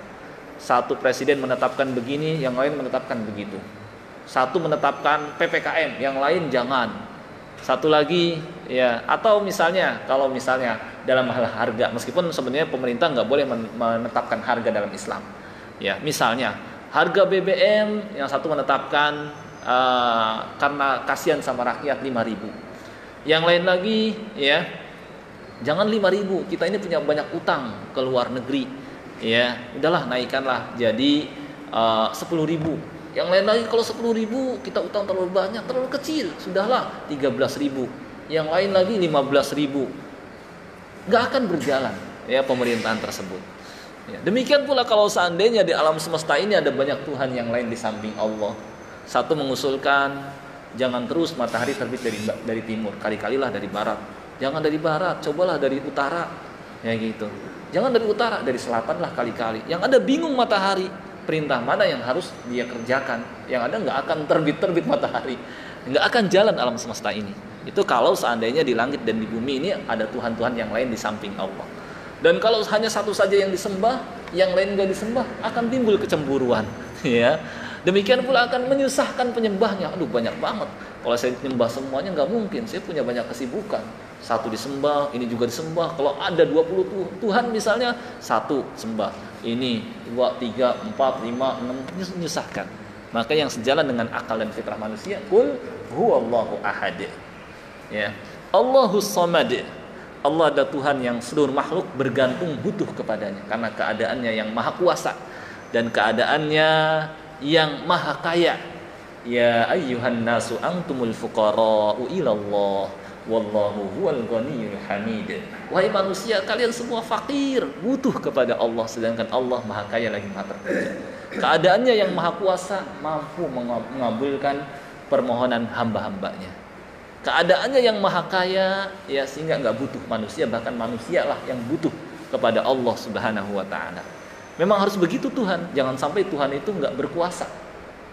Satu presiden menetapkan begini, yang lain menetapkan begitu. Satu menetapkan PPKM, yang lain jangan. Satu lagi ya, atau misalnya kalau misalnya dalam hal harga, meskipun sebenarnya pemerintah nggak boleh menetapkan harga dalam Islam. Ya, misalnya harga BBM, yang satu menetapkan karena kasihan sama rakyat 5.000. Yang lain lagi ya, jangan 5.000, kita ini punya banyak utang ke luar negeri. Ya, udahlah naikkanlah jadi 10.000. Yang lain lagi, kalau 10.000 kita utang terlalu banyak, terlalu kecil, sudahlah 13.000. Yang lain lagi 15.000. Gak akan berjalan ya pemerintahan tersebut. Ya, demikian pula kalau seandainya di alam semesta ini ada banyak Tuhan yang lain di samping Allah. Satu mengusulkan jangan terus matahari terbit dari timur, kali-kalilah dari barat. Jangan dari barat, cobalah dari utara. Ya gitu. Jangan dari utara, dari selatan lah kali-kali. Yang ada bingung matahari, perintah mana yang harus dia kerjakan. Yang ada nggak akan terbit matahari, nggak akan jalan alam semesta ini. Itu kalau seandainya di langit dan di bumi ini ada Tuhan-Tuhan yang lain di samping Allah. Dan kalau hanya satu saja yang disembah, yang lain nggak disembah, akan timbul kecemburuan. Ya, demikian pula akan menyusahkan penyembahnya. Aduh, banyak banget. Kalau saya menyembah semuanya nggak mungkin. Saya punya banyak kesibukan. Satu disembah, ini juga disembah. Kalau ada 20 Tuhan misalnya, satu sembah. Ini 2, 3, 4, 5, 6, menyusahkan. Maka yang sejalan dengan akal dan fitrah manusia, qul huwallahu ahad. Ya, Allahus samad. Allah adalah Tuhan yang seluruh makhluk bergantung butuh kepadanya karena keadaannya yang maha kuasa dan keadaannya yang maha kaya. Ya ayyuhan nasu antumul fuqara'u ilallah wallahu huwal ghaniyyul hamid. Wahai manusia, kalian semua fakir, butuh kepada Allah, sedangkan Allah maha kaya lagi maha terpuji. Keadaannya yang maha kuasa mampu mengabulkan permohonan hamba-hambanya. Keadaannya yang maha kaya ya sehingga enggak butuh manusia, bahkan manusialah yang butuh kepada Allah Subhanahu wa taala. Memang harus begitu Tuhan. Jangan sampai Tuhan itu enggak berkuasa,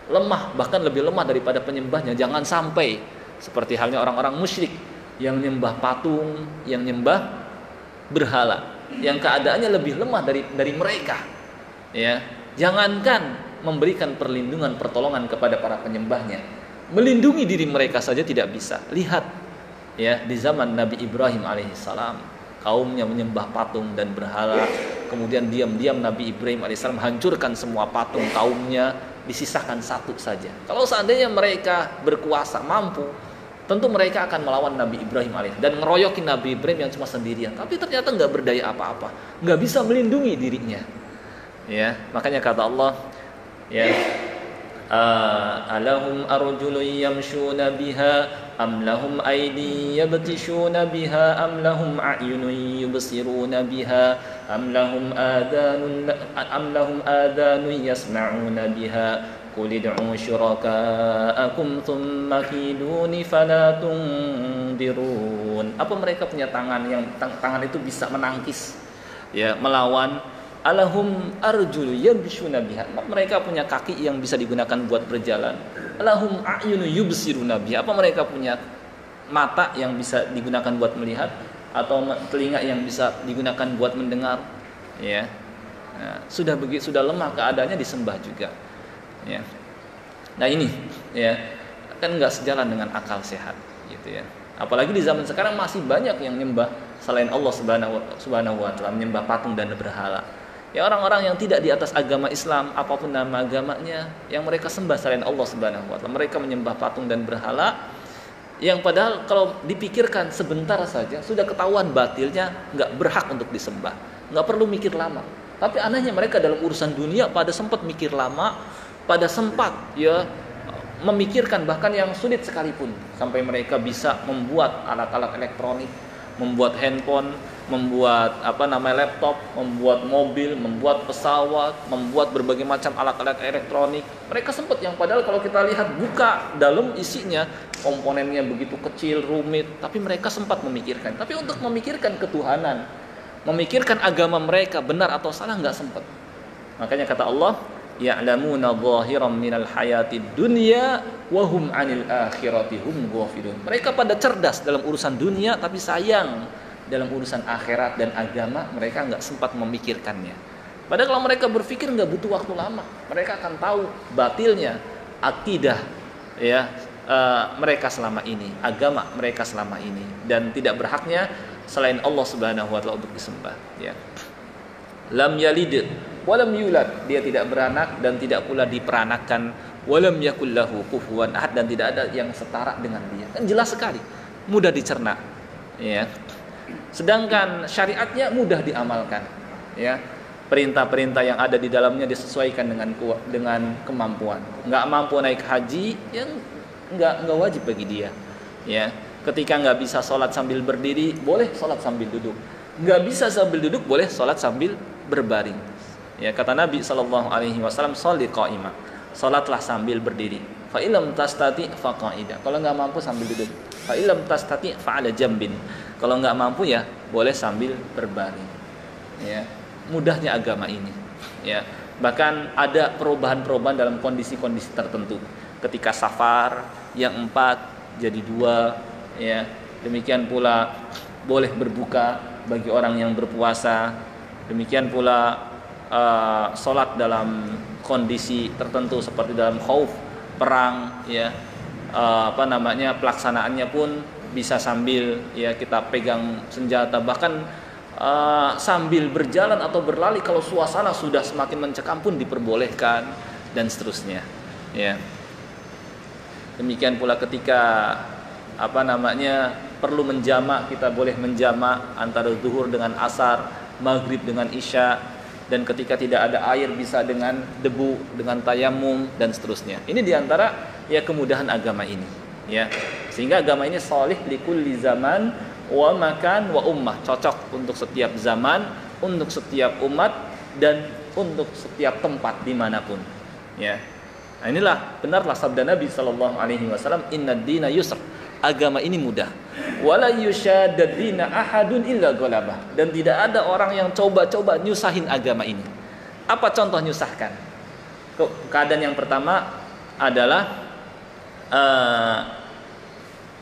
lemah, bahkan lebih lemah daripada penyembahnya. Jangan sampai seperti halnya orang-orang musyrik yang nyembah patung, yang nyembah berhala. yang keadaannya lebih lemah dari mereka. Ya, jangankan memberikan perlindungan, pertolongan kepada para penyembahnya, melindungi diri mereka saja tidak bisa. Lihat, ya, di zaman Nabi Ibrahim alaihissalam, kaumnya menyembah patung dan berhala. Kemudian diam-diam Nabi Ibrahim alaihissalam hancurkan semua patung kaumnya, disisakan satu saja. Kalau seandainya mereka berkuasa, mampu, tentu mereka akan melawan Nabi Ibrahim alaihissalam dan ngeroyokin Nabi Ibrahim yang cuma sendirian. Tapi ternyata nggak berdaya apa-apa, nggak bisa melindungi dirinya. Ya, makanya kata Allah, ya, alahum arjulun yamshuna biha am lahum aydin yabtishuna biha am lahum a'yunun yubsiruna biha am lahum adanun yasma'una biha qul id'u syuraka'akum thumma kiduni fala tundirun. Apa mereka punya tangan yang tangan itu bisa menangkis, ya, melawan? Alahum arjulu yabshuna biha. Mereka punya kaki yang bisa digunakan buat berjalan. Alahum a'yunu yubsiruna biha. Apa mereka punya mata yang bisa digunakan buat melihat atau telinga yang bisa digunakan buat mendengar? Ya. Nah, sudah lemah keadaannya disembah juga. Ya. Nah, ini, ya, kan enggak sejalan dengan akal sehat, gitu ya. Apalagi di zaman sekarang masih banyak yang nyembah selain Allah Subhanahu wa taala, menyembah patung dan berhala. Ya, orang-orang yang tidak di atas agama Islam, apapun nama agamanya, yang mereka sembah selain Allah Subhanahu wa taala, mereka menyembah patung dan berhala, yang padahal kalau dipikirkan sebentar saja sudah ketahuan batilnya, nggak berhak untuk disembah, nggak perlu mikir lama. Tapi anehnya mereka dalam urusan dunia pada sempat mikir lama, pada sempat, ya, memikirkan bahkan yang sulit sekalipun, sampai mereka bisa membuat alat-alat elektronik, membuat handphone, membuat laptop, membuat mobil, membuat pesawat, membuat berbagai macam alat-alat elektronik. Mereka sempat yang padahal kalau kita lihat buka dalam isinya komponennya begitu kecil, rumit, tapi mereka sempat memikirkan. Tapi untuk memikirkan ketuhanan, memikirkan agama mereka benar atau salah nggak sempat. Makanya kata Allah, ya'lamuna zahiran minal hayatid dunya wa hum 'anil akhirati hum ghafilun. Mereka pada cerdas dalam urusan dunia, tapi sayang dalam urusan akhirat dan agama mereka nggak sempat memikirkannya. Padahal kalau mereka berpikir nggak butuh waktu lama, mereka akan tahu batilnya akidah, ya, mereka selama ini, agama mereka selama ini, dan tidak berhaknya selain Allah Subhanahu wa taala untuk disembah. Ya. Lam yalid walam yulad, dia tidak beranak dan tidak pula diperanakkan. Walam yakul lahu kufuwan ahad, dan tidak ada yang setara dengan dia. Kan jelas sekali, mudah dicerna, ya. Sedangkan syariatnya mudah diamalkan, ya. Perintah-perintah yang ada di dalamnya disesuaikan dengan kemampuan. Nggak mampu naik haji, ya nggak wajib bagi dia, ya. Ketika nggak bisa sholat sambil berdiri, boleh sholat sambil duduk. Nggak bisa sambil duduk, boleh sholat sambil berbaring. Ya, kata Nabi SAW, sholli qa'imah, sholatlah sambil berdiri. Fa illam tastati fa qa'idah. Kalau nggak mampu sambil duduk. Fa illam tastati fa ala jambin. Kalau nggak mampu, ya boleh sambil berbaring. Ya, mudahnya agama ini. Ya, bahkan ada perubahan-perubahan dalam kondisi-kondisi tertentu. Ketika safar, yang 4 jadi 2. Ya, demikian pula boleh berbuka bagi orang yang berpuasa. Demikian pula sholat dalam kondisi tertentu seperti dalam khauf, perang, ya, pelaksanaannya pun bisa sambil, ya, kita pegang senjata, bahkan sambil berjalan atau berlari kalau suasana sudah semakin mencekam pun diperbolehkan, dan seterusnya, ya. Demikian pula ketika perlu menjamak, kita boleh menjamak antara zuhur dengan asar, maghrib dengan isya, dan ketika tidak ada air bisa dengan debu, dengan tayamum, dan seterusnya. Ini diantara, ya, kemudahan agama ini, ya. Sehingga agama ini sholih likulli zaman wa makan wa ummah, cocok untuk setiap zaman, untuk setiap umat, dan untuk setiap tempat dimanapun, ya. Nah, inilah benarlah sabda Nabi SAW, innad dina yusr, agama ini mudah. Wala yushadadina ahadun illa ghalabah, dan tidak ada orang yang coba-coba nyusahin agama ini. Apa contoh nyusahkan? Keadaan yang pertama adalah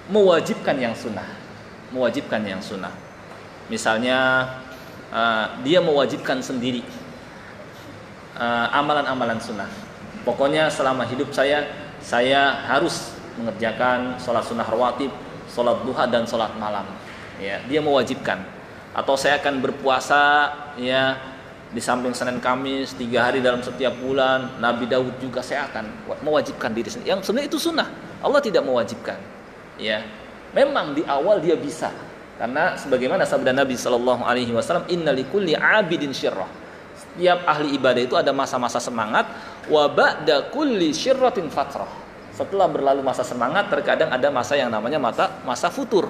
mewajibkan yang sunnah. Misalnya dia mewajibkan sendiri amalan-amalan sunnah. Pokoknya selama hidup saya harus mengerjakan sholat sunnah rawatib, sholat duha dan sholat malam. Ya, dia mewajibkan. Atau saya akan berpuasa ya di samping Senin Kamis 3 hari dalam setiap bulan. Nabi Daud juga saya akan mewajibkan diri sendiri. Yang sebenarnya itu sunnah. Allah tidak mewajibkan. Ya, memang di awal dia bisa. Karena sebagaimana sabda Nabi Shallallahu Alaihi Wasallam, Inna likulli abidin syirrah. Setiap ahli ibadah itu ada masa-masa semangat. Wa ba'da kulli syirratin fatrah. Setelah berlalu masa semangat, terkadang ada masa yang namanya masa futur.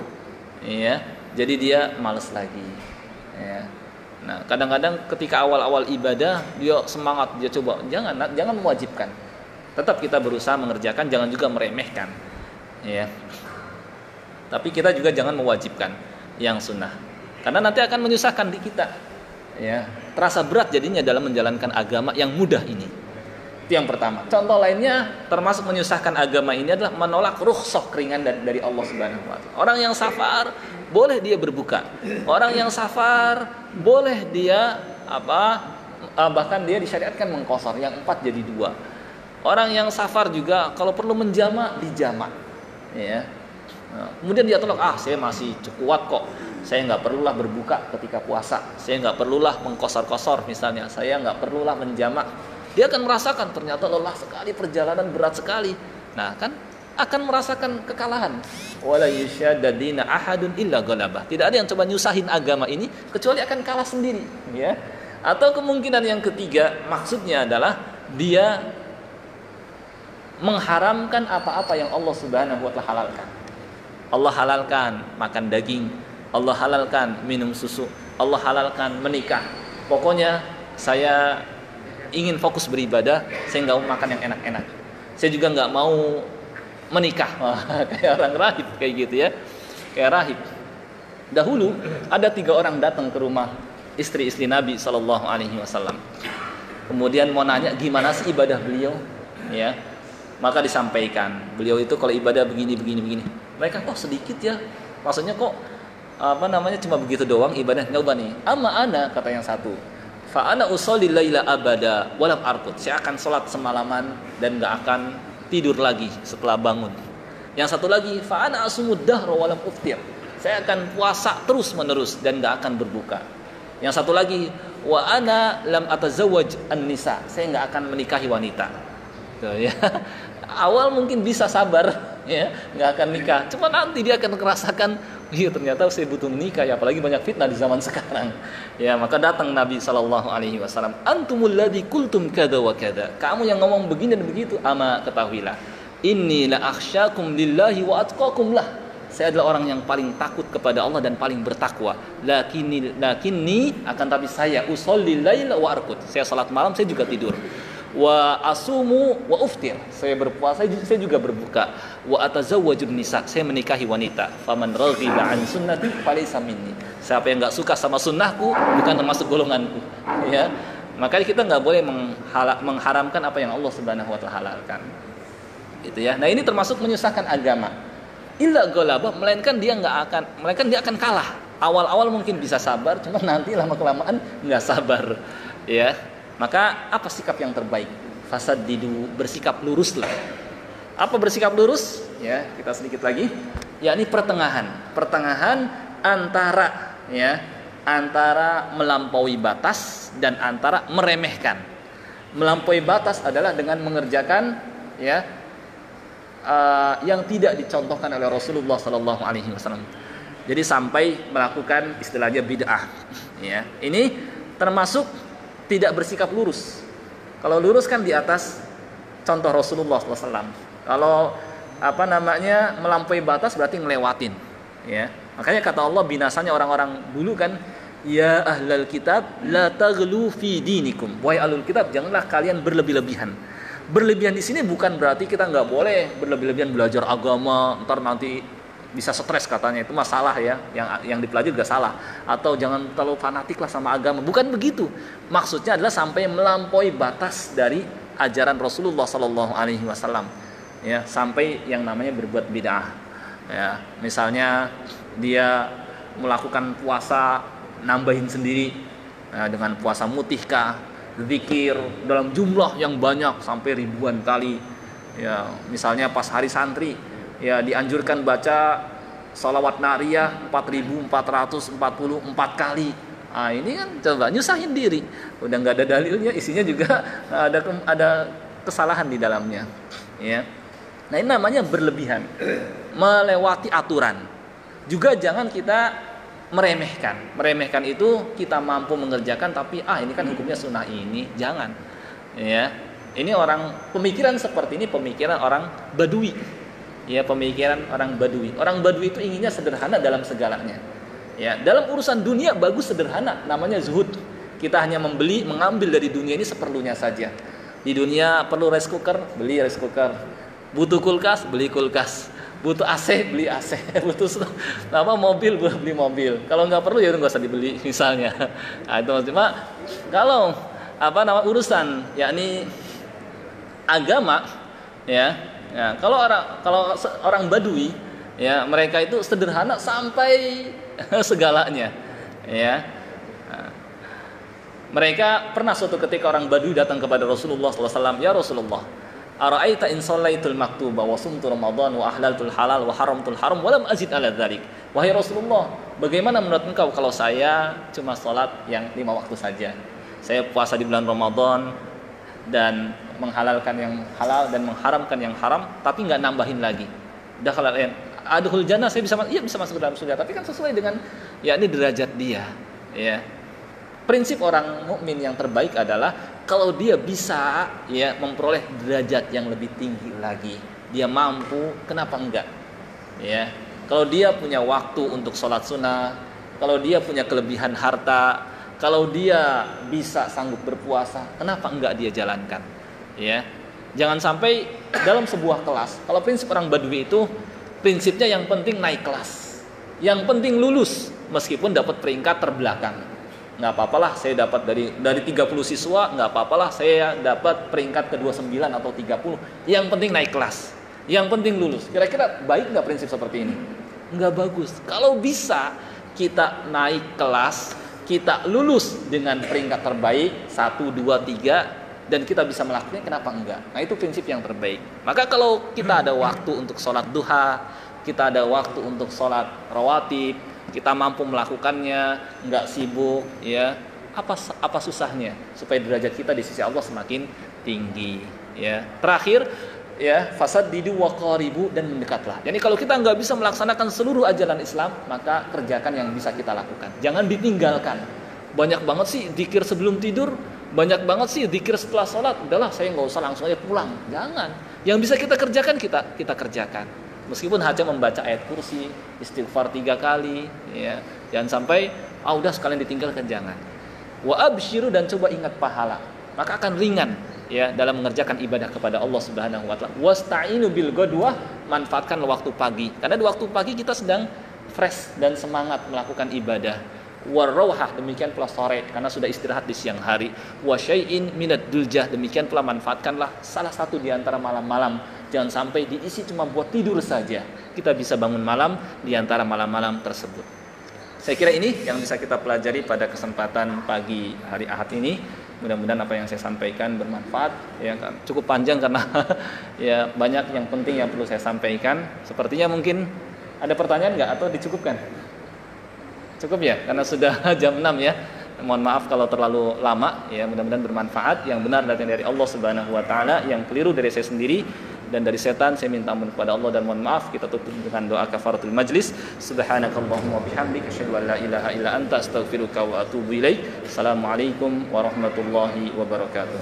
Ya, jadi dia malas lagi. Ya. Nah, kadang-kadang ketika awal-awal ibadah dia semangat, dia coba. Jangan mewajibkan. Tetap kita berusaha mengerjakan, jangan juga meremehkan. Ya. Tapi kita juga jangan mewajibkan yang sunnah, karena nanti akan menyusahkan di kita. Ya, terasa berat jadinya dalam menjalankan agama yang mudah ini. Itu yang pertama. Contoh lainnya termasuk menyusahkan agama ini adalah menolak rukhsah keringan dari Allah Subhanahu wa taala. Orang yang safar boleh dia berbuka. Orang yang safar boleh dia bahkan dia disyariatkan mengqashar yang 4 jadi 2. Orang yang safar juga kalau perlu menjamak dijamak. Ya. Nah, kemudian dia tolak, saya masih kuat kok, saya nggak perlulah berbuka ketika puasa, saya nggak perlulah mengkosor-kosor misalnya, saya nggak perlulah menjamak. Dia akan merasakan ternyata lelah sekali, perjalanan berat sekali. Nah, kan akan merasakan kekalahan. Wala yusyadadina ahadun illa ghalabah. Tidak ada yang coba nyusahin agama ini kecuali akan kalah sendiri. Ya. Atau kemungkinan yang ketiga, maksudnya adalah dia mengharamkan apa-apa yang Allah Subhanahu wa taala halalkan. Allah halalkan makan daging, Allah halalkan minum susu, Allah halalkan menikah. Pokoknya saya ingin fokus beribadah, saya nggak mau makan yang enak-enak. Saya juga nggak mau menikah. Kayak orang rahib kayak gitu ya, kayak rahib. Dahulu ada 3 orang datang ke rumah istri-istri Nabi Shallallahu Alaihi Wasallam. Kemudian mau nanya gimana sih ibadah beliau, ya. Maka disampaikan beliau itu kalau ibadah begini. Mereka kok sedikit ya, maksudnya kok cuma begitu doang ibadah. Nyoba nih, ama ana, kata yang satu, fa ana usolli laila abada walam arqud, saya akan sholat semalaman dan gak akan tidur lagi setelah bangun. Yang satu lagi, fa ana asumud dahra walam uftir, saya akan puasa terus menerus dan gak akan berbuka. Yang satu lagi, wa ana lam atazawwaj an-nisa, saya gak akan menikahi wanita. Tuh, ya. Awal mungkin bisa sabar, ya, nggak akan nikah. Cuma nanti dia akan merasakan, iya ternyata saya butuh menikah, ya, apalagi banyak fitnah di zaman sekarang. Ya, maka datang Nabi Shallallahu Alaihi Wasallam. Antumul ladzi kultum kada wa kada. Kamu yang ngomong begini dan begitu, ama ketahuilah. Inni la akhsyakum lillahi wa atqakum lah. Saya adalah orang yang paling takut kepada Allah dan paling bertakwa. Lakinni akan tapi saya usolli laila wa arqud. Saya salat malam, saya juga tidur. Wa asumu wa uftir, saya berpuasa, saya juga berbuka. Wa atazawwajun nisa, saya menikahi wanita. Faman raghiba an sunnati falaysa minni, siapa yang enggak suka sama sunnahku bukan termasuk golonganku. Ya, makanya kita enggak boleh mengharamkan apa yang Allah Subhanahu wa taala halalkan. Gitu ya. Nah, ini termasuk menyusahkan agama. Illa ghalaba, melainkan dia akan kalah. Awal-awal mungkin bisa sabar, cuma nanti lama-kelamaan enggak sabar. Ya. Maka apa sikap yang terbaik? Fasaddidu, bersikap luruslah. Apa bersikap lurus? Ya, kita sedikit lagi. Yakni pertengahan antara melampaui batas dan antara meremehkan. Melampaui batas adalah dengan mengerjakan yang tidak dicontohkan oleh Rasulullah Sallallahu Alaihi Wasallam. Jadi sampai melakukan istilahnya bid'ah. Ya, ini termasuk tidak bersikap lurus. Kalau lurus kan di atas contoh Rasulullah SAW. Kalau melampaui batas berarti ngelewatin. Ya, makanya kata Allah binasanya orang-orang dulu kan, ya ahlal kitab la taghlu fi dinikum. Wahai ahlul kitab, janganlah kalian berlebih-lebihan. Berlebihan di sini bukan berarti kita nggak boleh berlebih-lebihan belajar agama, ntar nanti bisa stres katanya, itu masalah ya, yang dipelajari juga salah. Atau jangan terlalu fanatik lah sama agama, bukan begitu. Maksudnya adalah sampai melampaui batas dari ajaran Rasulullah Sallallahu Alaihi Wasallam, ya, sampai yang namanya berbuat bid'ah. Ya, misalnya dia melakukan puasa nambahin sendiri dengan puasa mutihkah, zikir dalam jumlah yang banyak sampai ribuan kali. Ya, misalnya pas hari santri, ya dianjurkan baca sholawat nariyah 4.444 kali. Nah, ini kan coba nyusahin diri. Udah nggak ada dalilnya, isinya juga ada kesalahan di dalamnya. Ya. Nah, ini namanya berlebihan, melewati aturan. Juga jangan kita meremehkan. Meremehkan itu kita mampu mengerjakan, tapi ini kan hukumnya sunnah ini, jangan. Ya. Ini pemikiran seperti ini pemikiran orang Badui. Ya, pemikiran orang Badui. Orang Badui itu inginnya sederhana dalam segalanya. Ya, dalam urusan dunia bagus sederhana, namanya zuhud. Kita hanya mengambil dari dunia ini seperlunya saja. Di dunia perlu rice cooker, beli rice cooker. Butuh kulkas, beli kulkas. Butuh AC, beli AC. Butuh mobil, beli mobil. Kalau nggak perlu ya nggak usah dibeli misalnya. Nah, itu cuma kalau urusan yakni agama, ya. Ya, kalau orang Badui, ya mereka itu sederhana sampai segalanya, ya. Nah, mereka pernah suatu ketika orang Badui datang kepada Rasulullah SAW, ya Rasulullah, ara'aita in shallaitul maktuba wa sumtu Ramadan wa ahlaltul halal wa haramtul haram wa lam azid ala dzalik. Wahai Rasulullah, bagaimana menurut engkau kalau saya cuma sholat yang 5 waktu saja? Saya puasa di bulan Ramadan dan menghalalkan yang halal dan mengharamkan yang haram, tapi nggak nambahin lagi. Adkhul jannah, saya bisa masuk ke dalam surga, tapi kan sesuai dengan yakni derajat dia. Ya. Prinsip orang mukmin yang terbaik adalah kalau dia bisa ya memperoleh derajat yang lebih tinggi lagi, dia mampu, kenapa enggak? Ya. Kalau dia punya waktu untuk sholat sunnah, kalau dia punya kelebihan harta, kalau dia bisa sanggup berpuasa, kenapa enggak dia jalankan? Ya, jangan sampai dalam sebuah kelas. Kalau prinsip orang Badui itu prinsipnya yang penting naik kelas, yang penting lulus meskipun dapat peringkat terbelakang. Nggak apa-apalah saya dapat dari 30 siswa, nggak apa-apalah saya dapat peringkat ke-29 atau 30. Yang penting naik kelas, yang penting lulus. Kira-kira baik nggak prinsip seperti ini? Nggak bagus. Kalau bisa kita naik kelas, kita lulus dengan peringkat terbaik 1, 2, 3, dan kita bisa melakukannya, kenapa enggak? Nah, itu prinsip yang terbaik. Maka kalau kita ada waktu untuk sholat duha, kita ada waktu untuk sholat rawatib, kita mampu melakukannya, enggak sibuk, ya apa susahnya supaya derajat kita di sisi Allah semakin tinggi, ya. Terakhir, ya fasaddidu waqaribu, dan mendekatlah. Jadi kalau kita enggak bisa melaksanakan seluruh ajaran Islam, maka kerjakan yang bisa kita lakukan, jangan ditinggalkan. Banyak banget sih zikir sebelum tidur, banyak banget sih zikir setelah sholat, udahlah saya nggak usah, langsung aja pulang. Jangan. Yang bisa kita kerjakan kita kerjakan. Meskipun hanya membaca ayat kursi, istighfar 3 kali, ya. Jangan sampai udah sekalian ditinggalkan, jangan. Wa absyiru, dan coba ingat pahala, maka akan ringan ya dalam mengerjakan ibadah kepada Allah Subhanahu wa taala. Wasta'inu bil ghadwah, manfaatkan waktu pagi. Karena di waktu pagi kita sedang fresh dan semangat melakukan ibadah. Warauhah, demikian pula sore karena sudah istirahat di siang hari. Wa syai'in minad duljah, demikian pula manfaatkanlah salah satu di antara malam-malam. Jangan sampai diisi cuma buat tidur saja. Kita bisa bangun malam di antara malam-malam tersebut. Saya kira ini yang bisa kita pelajari pada kesempatan pagi hari Ahad ini. Mudah-mudahan apa yang saya sampaikan bermanfaat. Ya, cukup panjang karena ya banyak yang penting yang perlu saya sampaikan. Sepertinya mungkin ada pertanyaan nggak atau dicukupkan? Cukup ya, karena sudah jam 6 ya. Mohon maaf kalau terlalu lama ya, mudah-mudahan bermanfaat. Yang benar datang dari Allah Subhanahu wa taala, yang keliru dari saya sendiri dan dari setan saya minta ampun kepada Allah dan mohon maaf. Kita tutup dengan doa kafaratul majlis. Subhanakallahumma bihamdika asyhadu an la ilaha illa anta astaghfiruka wa atubu ilaik. Assalamualaikum warahmatullahi wabarakatuh.